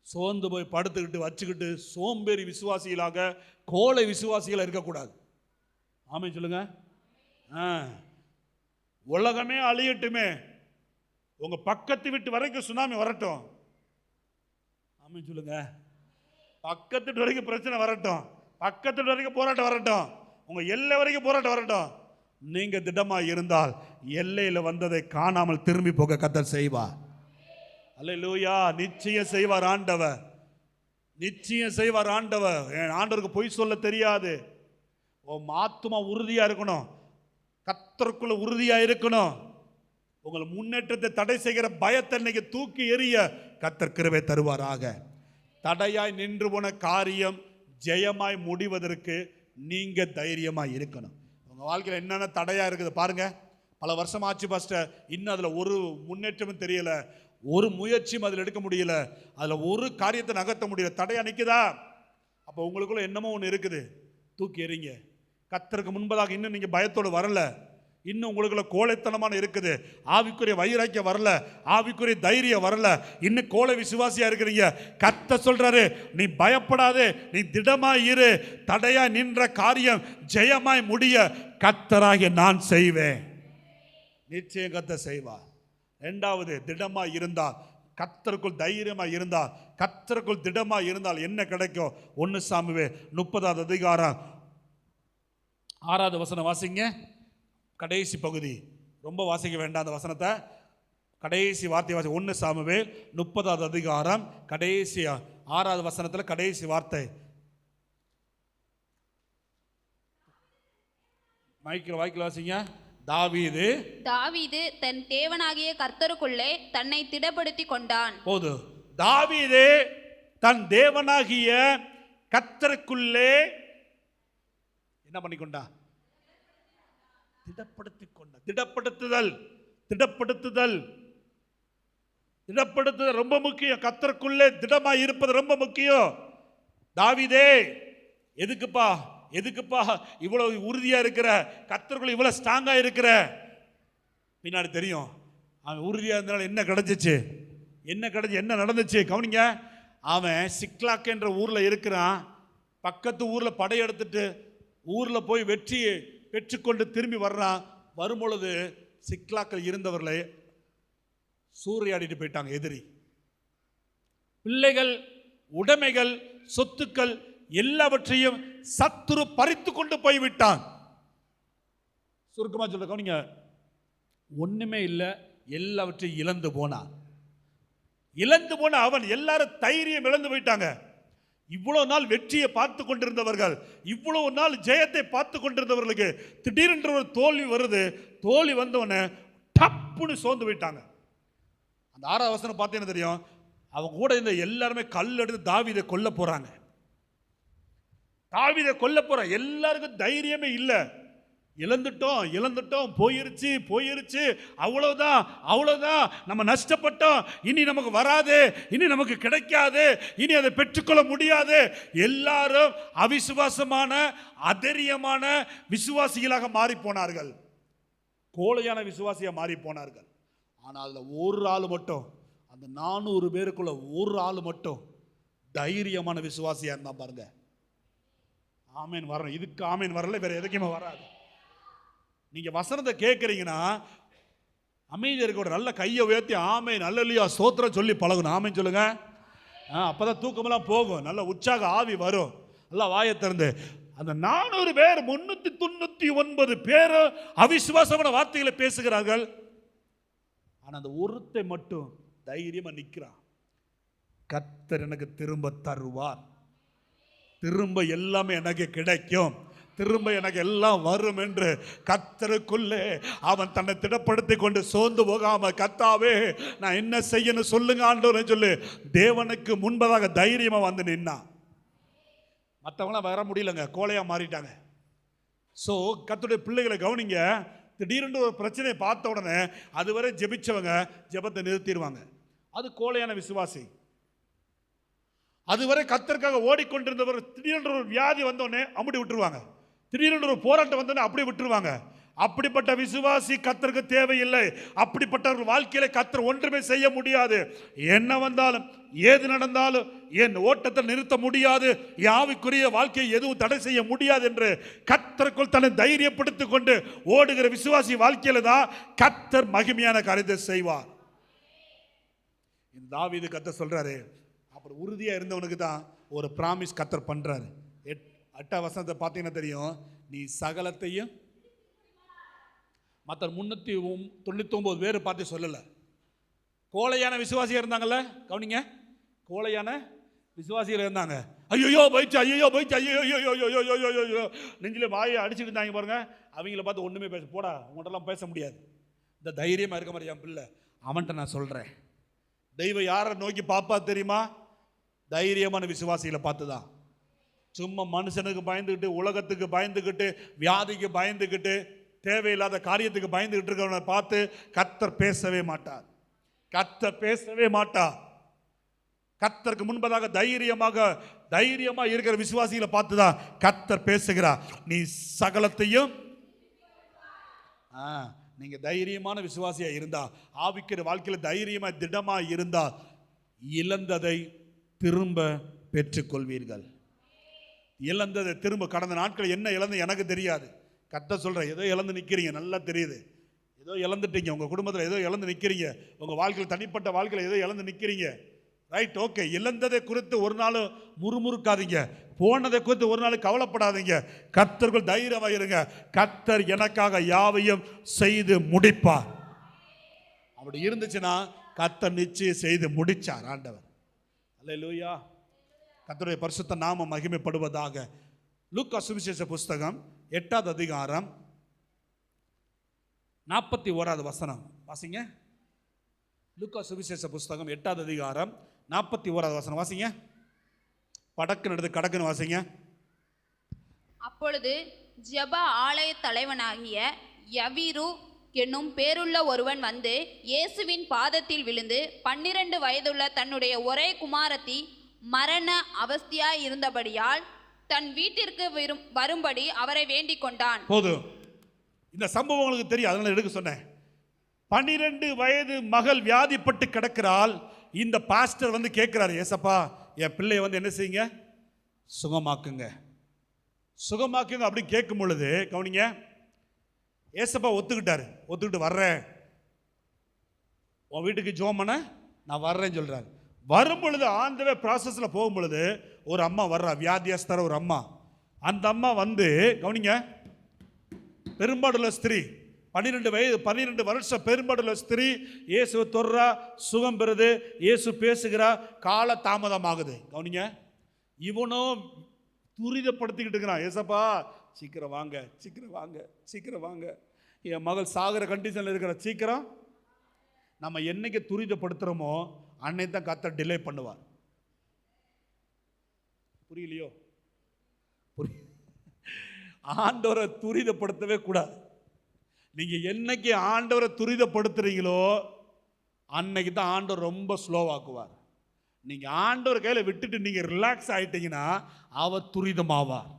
சோர்ந்து போய் படுத்துக்கிட்டு வச்சுக்கிட்டு சோம்பேறி விசுவாசிகளாக கோழை விசுவாசிகளாக இருக்கக்கூடாது. ஆமென் சொல்லுங்க. உலகமே அழியட்டுமே, உங்க பக்கத்து வீட்டு வரைக்கும் சுனாமி வரட்டும். ஆமென் சொல்லுங்க. பக்கத்து வீட்டு வரைக்கும் பிரச்சனை வரட்டும், பக்கத்து வீட்டு வரைக்கும் போராட்டம் வரட்டும், உங்க எல்லை வரைக்கும் போராட்டம் வரட்டும், நீங்க திடமா இருந்தால் எல்லையில் வந்ததை காணாமல் திரும்பி போக கர்த்தர் செய்வார். அல்லேலூயா. நிச்சயம் செய்வார் ஆண்டவர், நிச்சயம் செய்வார் ஆண்டவர். ஆண்டவருக்கு பொய் சொல்ல தெரியாது. உன் ஆத்துமா உறுதியா இருக்கணும், கர்த்தருக்குள்ள உறுதியா இருக்கணும். உங்கள் முன்னேற்றத்தை தடை செய்கிற பயத்தை இன்னைக்கு தூக்கி எறிய கர்த்தர் கிருபை தருவாராக. தடையாய் நின்று போன காரியம் ஜெயமாய் முடிவதற்கு நீங்க தைரியமாய் இருக்கணும். உங்க வாழ்க்கையில் என்னென்ன தடையா இருக்குது பாருங்க. பல வருஷம் ஆச்சு பாஸ்டர், இன்னும் அதுல ஒரு முன்னேற்றமும் தெரியல, ஒரு முயற்சியும் அதில் எடுக்க முடியல, அதில் ஒரு காரியத்தை நகர்த்த முடியல, தடையா நிற்குதா? அப்போ உங்களுக்குள்ள என்னமோ ஒன்று இருக்குது, தூக்கி எறிங்க. கர்த்தருக்கு முன்பதாக இன்னும் நீங்கள் பயத்தோடு வரல, இன்னும் உங்களுக்குள்ள கோழைத்தனமான இருக்குது, ஆவிக்குரிய வைராக்கியம் வரல, ஆவிக்குரிய தைரியம் வரல, இன்னும் கோழை விசுவாசியா இருக்கிறீங்க. கர்த்தர் சொல்றாரு, நீ பயப்படாதே, நீ திடமாய் இரு. தடையா நின்ற காரியம் ஜெயமாய் முடிய கர்த்தராகிய நான் செய்வேன். நிச்சயம் கர்த்தர் செய்வார். இரண்டாவது, திடமாய் இருந்தால், கர்த்தருக்குள் தைரியமாய் இருந்தால், கர்த்தருக்குள் திடமாய் இருந்தால் என்ன கிடைக்கும்? 1 சாமுவேல் 30வது அதிகாரம் 6வது வசனம் வாசிங்க. கடைசி பகுதி, ரொம்ப வாசிக்க வேண்டாம் அந்த வசனத்தை, கடைசி வார்த்தை வாசி. 1 சாமுவேல் 30வது அதிகாரம் கடைசி 6வது வசனத்தில் கடைசி வார்த்தை. வாய்க்கில் வாசிங்க. தாவீது தன் தேவனாகிய கர்த்தருக்குள்ளே தன்னை திடப்படுத்தி கொண்டான். போது தாவீது தன் தேவனாகிய கர்த்தருக்குள்ளே என்ன பண்ணிக்கொண்டான்? திடப்படுத்திக் கொண்டான். திடப்படுத்துதல் ரொம்ப முக்கியம். கர்த்தருக்குள்ளே திடமாய் இருப்பது ரொம்ப முக்கியம். தாவீதே, எதுக்குப்பா இவ்வளவு உறுதியா இருக்கிற? கர்த்தருக்குள்ள இவ்வளவு ஸ்ட்ராங்கா இருக்கிற? பின்னாடி தெரியும். அவன் உறுதியா இருந்தனால என்ன கிடைச்சிச்சு, என்ன நடந்துச்சு கவனிங்க. அவன் சிக்லாக் என்ற ஊர்ல இருக்கிறான். பக்கத்து ஊர்ல படையெடுத்துட்டு ஊர்ல போய் வெற்றியை பெற்றுக்கொண்டு திரும்பி வர்றான். வரும்பொழுது சிக்லாக்கில் இருந்தவர்களை சூறையாடிட்டு போயிட்டாங்க எதிரி. பிள்ளைகள், உடைமைகள், சொத்துக்கள் எல்லாவற்றையும் சத்துரு பறித்து கொண்டு போய்விட்டான். சுருக்கமா சொல்ற கவனிங்க, ஒண்ணுமே இல்லை, எல்லாவற்றையும் இழந்து போனான். அவன் எல்லாரும் தைரியம் இழந்து போயிட்டாங்க. இவ்வளவு நாள் வெற்றியை பார்த்து கொண்டிருந்தவர்கள், இவ்வளவு நாள் ஜெயத்தை பார்த்து கொண்டிருந்தவர்களுக்கு திடீரென்று ஒரு தோல்வி வருது. தோல்வி வந்தவன டப்புன்னு சோர்ந்து போயிட்டாங்க. அந்த 6வது வசனம் பார்த்தீங்கன்னா தெரியும். அவங்க கூட இருந்த எல்லாருமே கல் எடுத்து தாவீதை கொல்ல போறாங்க. எல்லாருக்கும் தைரியமே இல்லை. இழந்துட்டோம், போயிருச்சு, அவ்வளவுதான், நம்ம நஷ்டப்பட்டோம், இனி நமக்கு வராது, இனி நமக்கு கிடைக்காது, இனி அதை பெற்றுக்கொள்ள முடியாது. எல்லாரும் அவிசுவாசமான, அதரியமான விசுவாசிகளாக மாறி போனார்கள். கோழையான விசுவாசியா மாறி போனார்கள். ஆனால் அதுல ஒரு ஆள் மட்டும், அந்த 400 பேருக்குள்ள ஒரு ஆள் மட்டும் தைரியமான விசுவாசியா இருந்தா பாருங்க. ஆமேன் வரணும். இதுக்கு ஆமேன் வரல, வேற எதுக்குமே வராது. நீங்க வசனத்தை கேட்கறீங்கன்னா அமைதியா இருக்க, ஒரு நல்ல கையை உயர்த்தி ஆமேன் அல்லேலூயா ஸ்தோத்திரம் சொல்லி பழகணும். ஆமேன் சொல்லுங்க. அப்பதான் தூக்கமெல்லாம் போகும், நல்ல உற்சாக ஆவி வரும். நல்லா வாயை திறந்து. அந்த 400 பேர் 399 பேர் அவிசுவாசமான வார்த்தைகளை பேசுகிறார்கள். ஆனா அந்த ஒருத்தை மட்டும் தைரியமா நிற்கிறான். கர்த்தர் எனக்கு திரும்ப தருவார், திரும்ப எல்லாமே எனக்கு கிடைக்கும், திரும்ப எனக்கு எல்லாம் வரும் என்று கர்த்தருக்குள்ளே அவன் தன்னை திடப்படுத்தி கொண்டு சோர்ந்து போகாம, கர்த்தாவே நான் என்ன செய்யணும் சொல்லுங்க ஆண்டவரே சொல்லி தேவனுக்கு முன்பதாக தைரியமா வந்து நின்னான். மற்றவங்களாம் வர முடியலங்க, கோழையா மாறிட்டாங்க. ஸோ கர்த்தருடைய பிள்ளைகளை கவனிங்க. திடீரென்று ஒரு பிரச்சனையை பார்த்த உடனே அதுவரை ஜெபிச்சவங்க ஜெபத்தை நிறுத்திடுவாங்க. அது கோழையான விசுவாசி. அதுவரை கர்த்தருக்காக ஓடிக்கொண்டிருந்தவர் திடீரென்று ஒரு வியாதி வந்தோடனே அப்படி விட்டுருவாங்க. திடீரென்று ஒரு போராட்டம் வந்தோடனே அப்படி விட்டுருவாங்க. அப்படிப்பட்ட விசுவாசி கர்த்தருக்கு தேவையில்லை. அப்படிப்பட்டவர்கள் வாழ்க்கையில கர்த்தர் ஒன்றுமே செய்ய முடியாது. என்ன வந்தாலும் ஏது நடந்தாலும் என் ஓட்டத்தை நிறுத்த முடியாது, ஆவிக்குரிய வாழ்க்கையை எதுவும் தடை செய்ய முடியாது என்று கர்த்தருக்குள் தன்னை தைரியப்படுத்திக் கொண்டு ஓடுகிற விசுவாசி வாழ்க்கையில தான் கர்த்தர் மகிமையான காரியத்தை செய்வார். இந்த தாவீது கர்த்தர் சொல்றாரு, அப்படி உறுதியா இருந்தவனுக்கு தான் ஒரு பிராமிஸ் கர்த்தர் பண்றாரு. 8வது வசனத்தை பார்த்தீங்கன்னா தெரியும். நீ சகலத்தையும், மற்ற 399 பேர் பார்த்து சொல்லலை. கோழையான விசுவாசிகள் இருந்தாங்கல்ல, கவனிங்க, கோழையான விசுவாசிகள் இருந்தாங்க. ஐயோ போயிடுச்சு, நெஞ்சில வாயை அடிச்சுட்டு இருந்தாங்க பாருங்க. அவங்கள பார்த்து ஒன்றுமே பேச, போடா உங்கள்கிட்டலாம் பேச முடியாது. இந்த தைரியமாக இருக்க மாதிரி என் பிள்ளை அவன்கிட்ட நான் சொல்கிறேன். தெய்வம் யாரை நோக்கி பாப்பா தெரியுமா? தைரியமான விசுவாசிகளை பார்த்து தான். சும்மா மனுஷனுக்கு பயந்துக்கிட்டு, உலகத்துக்கு பயந்துக்கிட்டு, வியாதிக்கு பயந்துக்கிட்டு, தேவையில்லாத காரியத்துக்கு பயந்துகிட்டு இருக்கிறவனை பார்த்து கர்த்தர் பேசவே மாட்டார். கர்த்தருக்கு முன்பதாக தைரியமா இருக்கிற விசுவாசிகளை பார்த்து தான் கர்த்தர் பேசுகிறார். நீ சகலத்தையும் நீங்க தைரியமான விசுவாசியா இருந்தா, ஆவிக்கிற வாழ்க்கையில் தைரியமா திடமா இருந்தா, இழந்ததை திரும்ப பெற்றுக்கொள்வீர்கள். இழந்ததை திரும்ப. கடந்த நாட்கள் என்ன இழந்து எனக்கு தெரியாது. கர்த்தர் சொல்றேன், ஏதோ இழந்து நிற்கிறீங்க, நல்லா தெரியுது. ஏதோ இழந்துட்டீங்க, உங்கள் குடும்பத்தில் ஏதோ இழந்து நிற்கிறீங்க, உங்கள் வாழ்க்கையில் தனிப்பட்ட வாழ்க்கையில் ஏதோ இழந்து நிற்கிறீங்க. Right, okay. இழந்ததை குறித்து ஒரு நாள் முறுமுறுக்காதீங்க, போனதை குறித்து ஒரு நாள் கவலைப்படாதீங்க. கர்த்தர்கள் தைரியமாக இருங்க. கர்த்தர் எனக்காக யாவையும் செய்து முடிப்பார். அப்படி இருந்துச்சுன்னா கர்த்தர் நிச்சயம் செய்து முடிச்சார் ஆண்டவர். அல்லேலூயா. கர்த்தருடைய பரிசுத்த நாமம் மகிமைப்படுவதாக. லூக்கா சுவிசேஷ புஸ்தகம் 8வது அதிகாரம் 41வது வசனம் வாசிங்க. லூக்கா சுவிசேஷ புஸ்தகம் 8வது அதிகாரம் 41வது வசனம் வாசிங்க. படக்குன்னு எடுத்து கடக்குன்னு வாசிங்க. அப்பொழுது ஜெப ஆலய தலைவனாகிய யவீரு என்னும் பேருள்ள ஒருவன் வந்து இயேசுவின் பாதத்தில் விழுந்து 12 வயதுள்ள தன்னுடைய ஒரே குமாரத்தி மரண அவஸ்தையாய் இருந்தபடியால் தன் வீட்டிற்கு வரும்படி அவரை வேண்டிக் கொண்டான். போதும், இந்த சம்பவம் உங்களுக்கு தெரியும், அதனால எடுக்க சொன்னேன். 12 வயது மகள் வியாதிப்பட்டு கிடக்கிறாள். இந்த பாஸ்டர் வந்து கேட்கிறாரு, ஏசப்பா என் பிள்ளைய வந்து என்ன செய்யுங்க, சுகமாக்குங்க, சுகமாக்குங்க அப்படின்னு கேட்கும் பொழுது கவனிங்க, ஏசப்பா ஒத்துக்கிட்டு வர்றேன், உன் வீட்டுக்கு ஜோம் பண்ண நான் வர்றேன்னு சொல்றாரு. வரும் பொழுது ஆண்டவே ப்ராசஸில் போகும் பொழுது ஒரு அம்மா வர்றா, வியாதியஸ்தர ஒரு அம்மா. அந்த அம்மா வந்து கவனிங்க, பெரும்பாடுள்ள ஸ்திரீ, 12 வருஷம் பெரும்பாடுள்ள ஸ்திரீ. இயேசு தொடுறா, சுகம் பெறுது, இயேசு பேசுகிறா, கால தாமதமாகுது. கவனிங்க, இவனும் துரிதப்படுத்திக்கிட்டு இருக்கிறான், ஏசப்பா சீக்கிரம் வாங்க, சீக்கிரம் வாங்க, சீக்கிரம் வாங்க, என் மகள் சாகிற கண்டிஷனில் இருக்கிற, சீக்கிரம். நம்ம என்னைக்கு துரிதப்படுத்துகிறோமோ அன்னைக்கு தான் கர்த்தர் டிலே பண்ணுவார். புரியலையோ? ஆண்டவரை துரிதப்படுத்தவே கூடாது. நீங்க என்னைக்கு ஆண்டவரை துரிதப்படுத்துறீங்களோ அன்னைக்கு தான் ஆண்டவர் ரொம்ப ஸ்லோவாக்குவார். நீங்க ஆண்டவர் கையில விட்டுட்டு நீங்க ரிலாக்ஸ் ஆயிட்டீங்கன்னா அவர் துரிதமாவார்.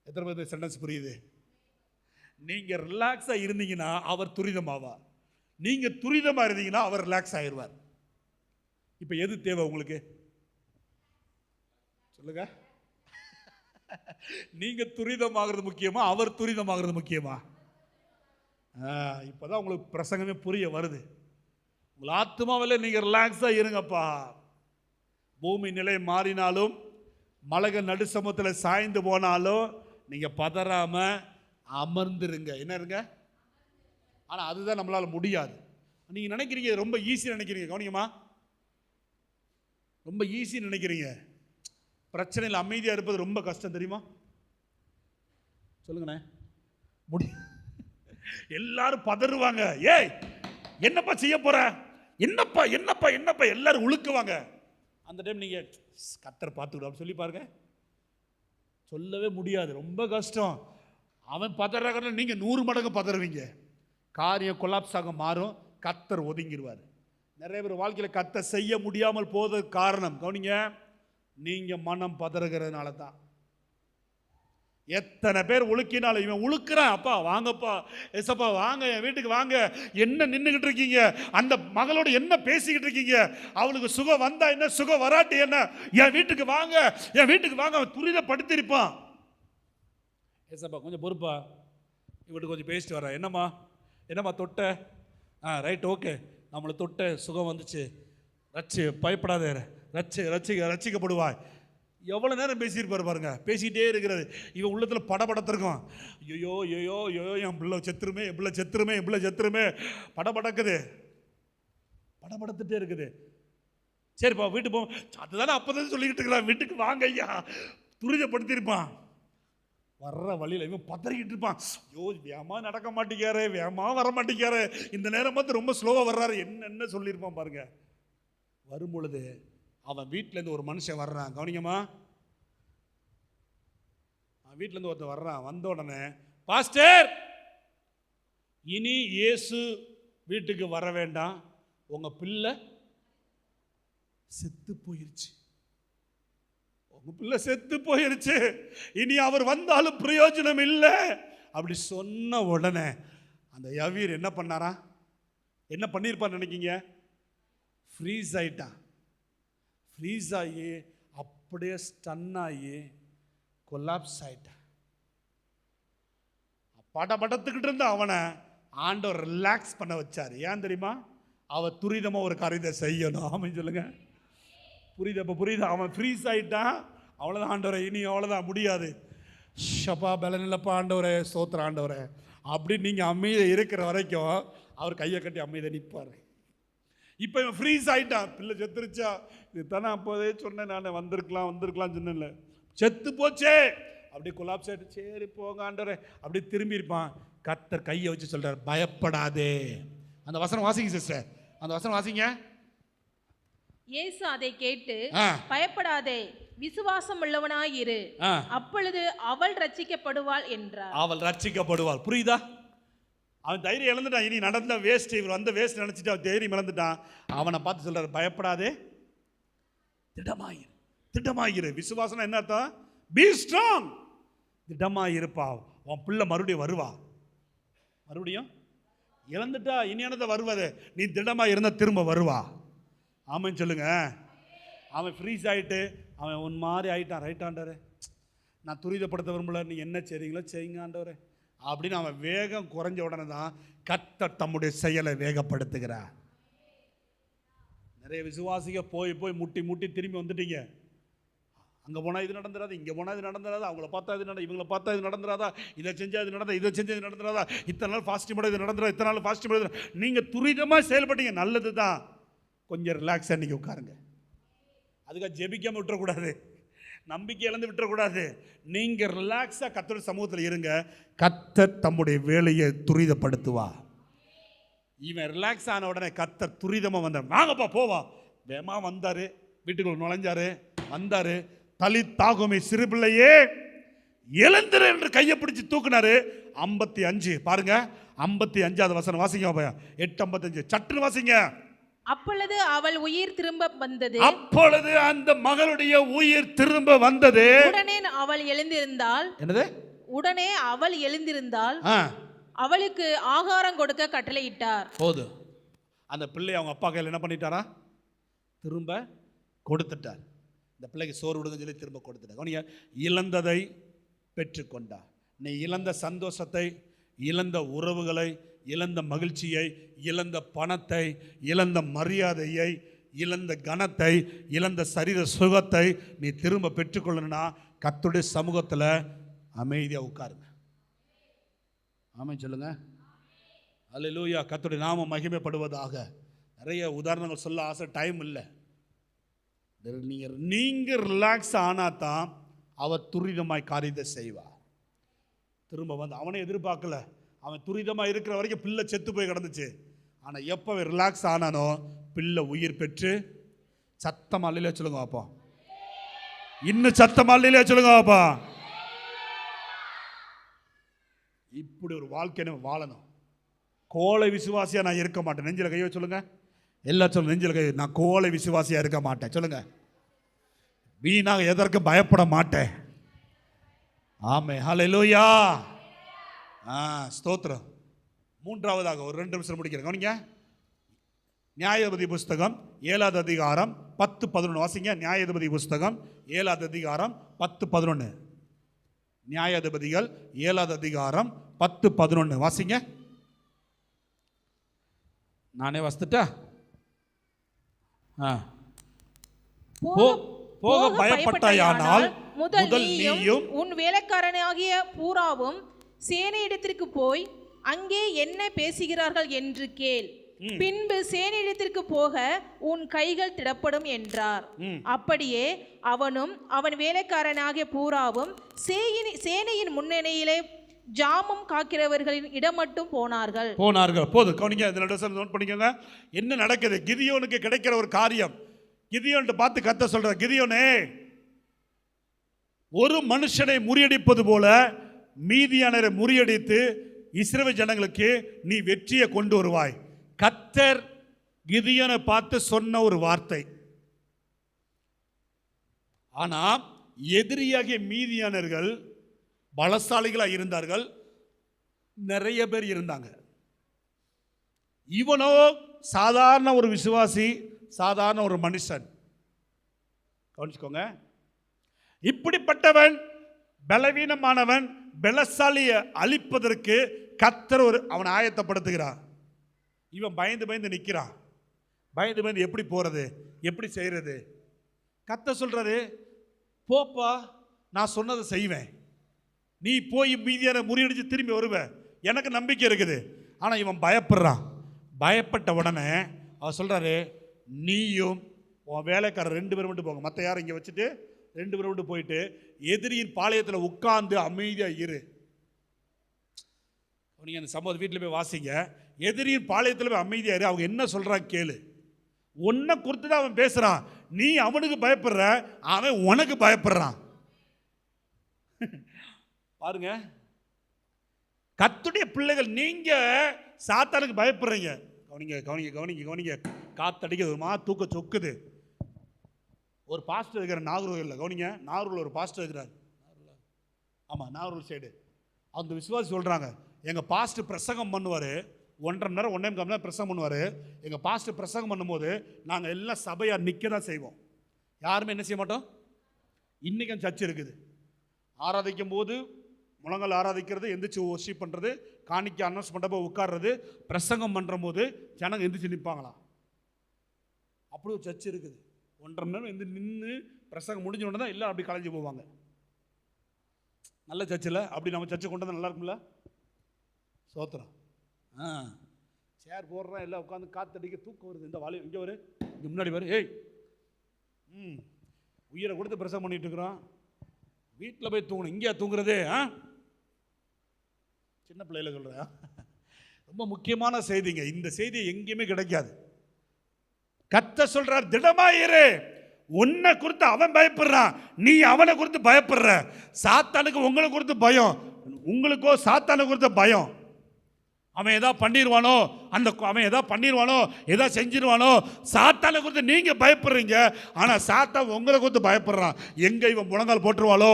எத்தனை பேருக்கு சென்டென்ஸ் புரியுது? நீங்க ரிலாக்ஸா இருந்தீங்கன்னா அவர் துரிதமாவார், நீங்க துரிதமா இருந்தீங்கன்னா அவர் ரிலாக்ஸ் ஆயிடுவார். இப்ப எது தேவை உங்களுக்கு சொல்லுங்க? நீங்க துரிதமாகிறது முக்கியமா, அவர் துரிதமாகிறது முக்கியமா? இப்பதான் உங்களுக்கு பிரசங்கமே புரிய வருது. உங்கள் ஆத்மாவில் நீங்க ரிலாக்ஸா இருங்கப்பா. பூமி நிலை மாறினாலும், மலைகள் நடு சமுத்திரத்தில் சாய்ந்து போனாலும் நீங்க பதறாம அமர்ந்துருங்க. என்ன இருங்க? ஆனா அதுதான் நம்மளால முடியாது. நீங்க நினைக்கிறீங்க ரொம்ப ஈஸி நினைக்கிறீங்க. கவனிங்கம்மா, ரொம்ப ஈஸி நினைக்கிறீங்க. பிரச்சனையில் அமைதியாக இருப்பது ரொம்ப கஷ்டம், தெரியுமா? சொல்லுங்கண்ணே. எல்லாரும் பதறுவாங்க, ஏய் என்னப்பா செய்ய போற, என்னப்பா என்னப்பா என்னப்பா, எல்லாரும் உழுக்குவாங்க. அந்த டைம் நீங்க கர்த்தர் பார்த்துக்கிட்டு சொல்லி பாருங்க, சொல்லவே முடியாது, ரொம்ப கஷ்டம். அவன் பதறாங்க, நீங்க 100 மடங்கு பதறுவீங்க. காரியம் கொலாப்ஸ் ஆக மாறும், கர்த்தர் ஒதுங்கிடுவார். நிறைய பேர் வாழ்க்கையில் கர்த்தர் செய்ய முடியாமல் போவதற்கு காரணம் கவனிங்க, நீங்க மனம் பதறுகிறதுனால தான். எத்தனை பேர் உழுக்கினாலும் இவன் உழுக்கிறான், அப்பா வாங்கப்பா, எசப்பா வாங்க, என் வீட்டுக்கு வாங்க, என்ன நின்றுகிட்டு இருக்கீங்க, அந்த மகளோட என்ன பேசிக்கிட்டு இருக்கீங்க, அவளுக்கு சுகம் வந்தா என்ன, சுகம் வராட்டி என்ன, என் வீட்டுக்கு வாங்க, என் வீட்டுக்கு வாங்க. அவன் துரிதப்படுத்திருப்பான். ஏசப்பா கொஞ்சம் பொறுப்பா, இவட்டு கொஞ்சம் பேசிட்டு வர, என்னம்மா என்னம்மா தொட்ட, ரைட் ஓகே, நம்மளை தொட்ட சுகம் வந்துச்சு, பயப்படாத, ரட்சிக்கப்படுவாய். எவ்வளோ நேரம் பேசியிருப்பார் பாருங்க, பேசிக்கிட்டே இருக்கிறது. இவன் உள்ளத்தில் படபடத்திருக்கும், ஐயோ ஐயோ ஐயோ என் பிள்ளை செத்துருமே, என் பிள்ளை செத்துருமே, என் பிள்ளை செத்துருமே, படபடக்குது, படபடத்துட்டே இருக்குது. சரிப்பா வீட்டுக்கு போ, அதுதானே அப்போதான் சொல்லிக்கிட்டு இருக்கிறான், வீட்டுக்கு வாங்க ஐயா, துரிதப்படுத்தியிருப்பான். வர்ற வழியில் இவன் பதறிக்கிட்டு இருப்பான், ஐயோ வேகமாக நடக்க மாட்டேங்காரு, வேகமாக வர மாட்டேங்காரு, இந்த நேரம் பார்த்து ரொம்ப ஸ்லோவாக வர்றாரு, என்னென்ன சொல்லியிருப்பான் பாருங்க. வரும் பொழுது அவன் வீட்டிலேருந்து ஒரு மனுஷன் வர்றான். கவனிங்கம்மா, வீட்டிலேருந்து ஒருத்தன் வர்றான். வந்த உடனே, பாஸ்டர் இனி இயேசு வீட்டுக்கு வர வேண்டாம், உங்க பிள்ளை செத்து போயிருச்சு, உங்க பிள்ளை செத்து போயிருச்சு, இனி அவர் வந்தாலும் பிரயோஜனம் இல்லை, அப்படி சொன்ன உடனே அந்த யவீர் என்ன பண்ணாரா? என்ன பண்ணியிருப்பான்னு நினைக்கிங்க? ஃப்ரீஸ் ஆயிட்டான். ஃப்ரீஸ் ஆகி அப்படியே ஸ்டன் ஆகி கொலாப்ஸ் ஆயிட்டான். படத்துக்கிட்டு இருந்த அவனை ஆண்டவர் ரிலாக்ஸ் பண்ண வச்சார். ஏன் தெரியுமா? அவன் துரிதமாக ஒரு காரியத்தை செய்யணும். ஆமாம் சொல்லுங்க. புரியுது? அப்போ புரியுது. அவன் ஃப்ரீஸ் ஆகிட்டான். அவ்வளோதான் ஆண்டவரை, இனி அவ்வளோதான், முடியாது. ஷப்பா பலனில்லப்பா ஆண்டவரே, ஸ்தோத்திர ஆண்டவரே அப்படின்னு நீங்கள் அமைதியை இருக்கிற வரைக்கும் அவர் கையை கட்டி அமைதியை நிற்பார். இப்போ இவன் ஃப்ரீஸ் ஆகிட்டான். பிள்ளை செத்துருச்சா? இது தானே அப்போதே சொன்னேன், நான் வந்திருக்கலாம் சொன்னேன்ல, செத்து போச்சே அப்படி கொலாப்ஸ் ஆகிட்டு. சரி போங்க ஆண்டவரே அப்படி திரும்பி இருப்பான். கர்த்தர் கையை வச்சு சொல்கிறார், பயப்படாதே. அந்த வசனம் வாசிங்க சிஸ்டர், அந்த வசனம் வாசிங்க. இயேசு அதை கேட்டு, பயப்படாதே, விசுவாசம் உள்ளவனாயிரு, அப்பொழுது அவள் ரட்சிக்கப்படுவாள் என்றார். அவள் ரட்சிக்கப்படுவாள். புரியுதா? அவன் தைரியம் இழந்துட்டான். இனி நடந்த வேஸ்ட், இவர் வந்த வேஸ்ட் நினைச்சிட்டு அவன் தைரியம் இழந்துட்டான். அவனை பார்த்து சொல்றாரு, பயப்படாதே, திடமாயிரு. விசுவாசம் என்ன அர்த்தம்? Be strong. திடமாயிருப்பா. உன் பிள்ளை மறுபடியும் வருவா. மறுபடியும் இழந்துட்டா, இனியானதை வருவது. நீ திடமா இருந்தா திரும்ப வருவா. ஆமான்னு சொல்லுங்க. அவன் ஃப்ரீஸ் ஆகிட்டு அவன் ஒன் மாதிரி ஆகிட்டான். ரைட் ஆண்டவரே, நான் துரிதப்படுத்த விரும்பல, நீ என்ன செய்றீங்களோ செய்யுங்க ஆண்டவரே அப்படின்னு அவன் வேகம் குறைஞ்ச உடனே தான் கர்த்தர் தம்முடைய செயலை வேகப்படுத்துகிறார். நிறைய விசுவாசிக போய் முட்டி திரும்பி வந்துட்டீங்க. அங்கே போனால் இது நடந்துடாது, இங்கே போனால் இது நடந்துடாதா, அவங்கள பார்த்தா இது இவங்களை பார்த்தா இது நடந்துடாதா, இதை செஞ்சால் இது நடந்தா, இதை செஞ்சால் இது நடந்துடாதா, இத்தனை நாள் ஃபாஸ்டிங் பண்ண இது நடந்துடா, இத்தனை நாள் ஃபாஸ்டிங் பண்ண. நீங்கள் துரிதமாக செயல்பட்டீங்க, நல்லது தான். கொஞ்சம் ரிலாக்ஸாக நீங்கள் உட்காருங்க. அதுக்காக ஜெபிக்காமல் விட்டுறக்கூடாது, நம்பிக்கை இழந்து விட்டுறக்கூடாது. நீங்கள் ரிலாக்ஸாக கர்த்தருடைய சமூகத்தில் இருங்க. கர்த்தர் தம்முடைய வேலையை துரிதப்படுத்துவா. இவன் ரிலாக்ஸ் ஆன உடனே கர்த்தர் துரிதமாக வந்தார். வாங்கப்பா போவான். வேமா வந்தார், வீட்டுக்குள்ள நுழைஞ்சாரு. வந்தார், தலி தாகுமே, சிறு பிள்ளையே எழுந்திரு என்று கையை பிடிச்சு தூக்குனாரு. 55 பாருங்க, 55வது வசனம் வாசிங்க. 8:55 சட்டுன்னு வாசிங்க. அப்பொழுது அவள் உயிர் திரும்ப வந்தது. அப்பொழுது அந்த மகளுடைய உயிர் திரும்ப வந்தது. உடனே அவள் எழுந்திருந்தாள். என்னது? உடனே அவள் எழுந்திருந்தாள். அவளுக்கு ஆகாரம் கொடுக்க கட்டளையிட்டார். போது அந்த பிள்ளை அவங்க அப்பா கையில் என்ன பண்ணிட்டாரா? திரும்ப கொடுத்துட்டார். இந்த பிள்ளைக்கு சோறு விடுங்க சொல்லி திரும்ப கொடுத்துட்டார். இழந்ததை பெற்றுக்கொண்டார். நீ இழந்த சந்தோஷத்தை, இழந்த உறவுகளை, இழந்த மகிழ்ச்சியை, இழந்த பணத்தை, இழந்த மரியாதையை, இழந்த கனத்தை, இழந்த சரீர சுகத்தை நீ திரும்ப பெற்றுக்கொள்ளணும்னா கர்த்தருடைய சமூகத்தில் அமைதியாக உட்காருங்க. ஆமென் சொல்லுங்க. அல்லேலூயா. கர்த்தருடைய நாமம் மகிமைப்படுவதாக. நிறைய உதாரணங்கள் சொல்ல ஆசை, டைம் இல்லை. நீங்கள் ரிலாக்ஸ் ஆனால் தான் அவர் துரிதமாய் காரியத்தை செய்வார். திரும்ப வந்து அவனை எதிர்பார்க்கல. அவன் துரிதமாக இருக்கிற வரைக்கும் பிள்ளை செத்து போய் கிடந்துச்சு. ஆனால் எப்போ ரிலாக்ஸ் ஆனானோ பிள்ளை உயிர் பெற்று. சத்தம் அல்லையிலே சொல்லுங்க பாப்பா. இன்னும் சத்தம் அல்லையிலே சொல்லுங்க பாப்பா. இப்படி ஒரு வாழ்க்கை நம்ம வாழணும். கோழை விசுவாசியாக நான் இருக்க மாட்டேன். நெஞ்சில் கையை சொல்லுங்க. எல்லா சொல்லுங்க, நெஞ்சில் கை. நான் கோழை விசுவாசியாக இருக்க மாட்டேன் சொல்லுங்க. வீணாக எதற்கும் பயப்பட மாட்டேன். ஆமே, ஹல்லேலூயா. ஸ்தோத்திரம். மூன்றாவதாக ஒரு 2 நிமிஷம் முடிக்கிறேன். கவனிங்க. நியாயாதிபதி புஸ்தகம் 7வது அதிகாரம் 10-11 வாசிங்க. நியாயாதிபதி புஸ்தகம் 7வது அதிகாரம் 10-11. நியாயாதிபதிகள் 7வது அதிகாரம் 10-11 வாசிங்க. நானே வாசித்துட்டா? போக பயப்பட்டாயானால் முதல் நீயும் உன் வேலைக்காரனாகிய பூராவும் சேனையிடத்திற்கு போய் அங்கே என்ன பேசுகிறார்கள் என்று கேள். பின்பு சேனையிடத்திற்கு போக உன் கைகள் திடப்படும் என்றார். அப்படியே அவனும் அவன் வேலைக்காரனாகிய பூராவும் சேனையின் முன்னணியிலே ஜாமம் காக்கிறவர்களின் இடம் மட்டும் போனார்கள். போதும். கவனிங்க, நோட் பண்ணிக்கோங்க. என்ன நடக்குது? கிதியோனுக்கு கிடைக்கிற ஒரு காரியம். கிதியோன்ட்டு பார்த்து கர்த்தர் சொல்றார், கிதியோனே, ஒரு மனுஷனை முறியடிப்பது போல மீதியானரை முறியடித்து இஸ்ரவேல் ஜனங்களுக்கு நீ வெற்றியை கொண்டு வருவாய். கர்த்தர் கிதியோனை பார்த்து சொன்ன ஒரு வார்த்தை. ஆனா எதிரியாகிய மீதியானர்கள் பலசாலிகளாக இருந்தார்கள். நிறைய பேர் இருந்தாங்க. இவனோ சாதாரண ஒரு விசுவாசி, சாதாரண ஒரு மனுஷன். கவனிச்சுக்கோங்க. இப்படிப்பட்டவன் பலவீனமானவன், பலசாலியை அழிப்பதற்கு கர்த்தர் அவனை ஆயத்தப்படுத்துகிறார். இவன் பயந்து பயந்து நிற்கிறான். பயந்து பயந்து எப்படி போறது, எப்படி செய்யறது? கர்த்தர் சொல்றாரு, போப்பா, நான் சொன்னதை செய்வேன், நீ போய் மீதியான முறியடிச்சு திரும்பி வருவ, எனக்கு நம்பிக்கை இருக்குது. ஆனால் இவன் பயப்படுறான். பயப்பட்ட உடனே அவர் சொல்றாரு, நீயும் உன் வேலைக்காரர் 2 பேரும் மட்டும் போங்க, மற்ற யாரும் இங்கே வச்சுட்டு 2 பேரும் மட்டும் போயிட்டு எதிரியின் பாளையத்தில் உட்கார்ந்து அமைதியாக இரு. நீங்கள் அந்த சம்பவம் வீட்டில் போய் வாசிங்க. எதிரியின் பாளையத்தில் போய் அமைதியாக இரு, அவங்க என்ன சொல்கிறாங்க கேளு. உன்னை குறித்து தான் அவன் பேசுகிறான். நீ அவனுக்கு பயப்படுற, அவன் உனக்கு பயப்படுறான். பாருங்க, கர்த்தருடைய பிள்ளைகள், நீங்க சாத்தானுக்கு பயப்படுறீங்க. கவனிங்க கவனிங்க கவனிங்க கவனிங்க. காத்தடிக்குதுமா, தூக்க சொக்குது. ஒரு பாஸ்டர் இருக்கிற நாகர்கோவிலில், கவனிங்க, நாகர்கோவில் ஒரு பாஸ்டர் இருக்கிறார். ஆமாம், நாகர்கோவில் சைடு. அந்த விசுவாசி சொல்கிறாங்க, எங்கள் பாஸ்டர் பிரசங்கம் பண்ணுவார், 1.5 மணி நேரம் 1.5 மணி நேரம் பிரசங்கம் பண்ணுவார். எங்கள் பாஸ்டர் பிரசங்கம் பண்ணும்போது நாங்கள் எல்லாம் சபையாக நிற்க தான் செய்வோம், யாருமே என்ன செய்ய மாட்டோம். இன்றைக்கும் சர்ச் இருக்குது. ஆராதிக்கும் போது முழங்கால் ஆராதிக்கிறது, எந்திரிச்சு ஒர்ஷிப் பண்ணுறது, காணிக்க அனௌன்ஸ் பண்ணுறப்போ உட்கார்றது, பிரசங்கம் பண்ணுற போது ஜனங்க எந்திரிச்சு நிற்பாங்களாம். அப்படி ஒரு சர்ச் இருக்குது. 1.5 மணி நேரம் நின்று பிரசங்கம் முடிஞ்ச உடனே தான் எல்லாம் அப்படி கலைஞ்சு போவாங்க. நல்ல சர்ச்சில் அப்படி நம்ம சர்ச்சை கொண்டு வந்தால் நல்லா இருக்கும்ல. சோத்திரம். சேர் போடுறேன், எல்லாம் உட்காந்து காத்தடிக்க, தூக்கம் வருது. இந்த வாலி இங்கே வரு, இங்கே முன்னாடி வரு. ஏய், உயிரை கொடுத்து பிரசங்கம் பண்ணிட்டு இருக்கிறோம், வீட்டில் போய் தூங்கணும், இங்கேயா தூங்குறது? சின்ன பிள்ளையில சொல்கிறேன். ரொம்ப முக்கியமான செய்திங்க. இந்த செய்தி எங்கேயுமே கிடைக்காது. கர்த்தர் சொல்றார், திடமாயிரு. உன்னை குறித்து அவன் பயப்படுறான், நீ அவனை குறித்து பயப்படுற. சாத்தானுக்கு உங்களை குறித்து பயம், உங்களுக்கோ சாத்தானை குறித்த பயம். அவன் எதா பண்ணிடுவானோ, அவன் எதா பண்ணிடுவானோ, எதா செஞ்சிருவானோ, சாத்தானை குறித்து நீங்கள் பயப்படுறீங்க. ஆனால் சாத்தான் உங்களை குறித்து பயப்படுறான். எங்கே இவன் முழங்கால் போட்டுருவாளோ,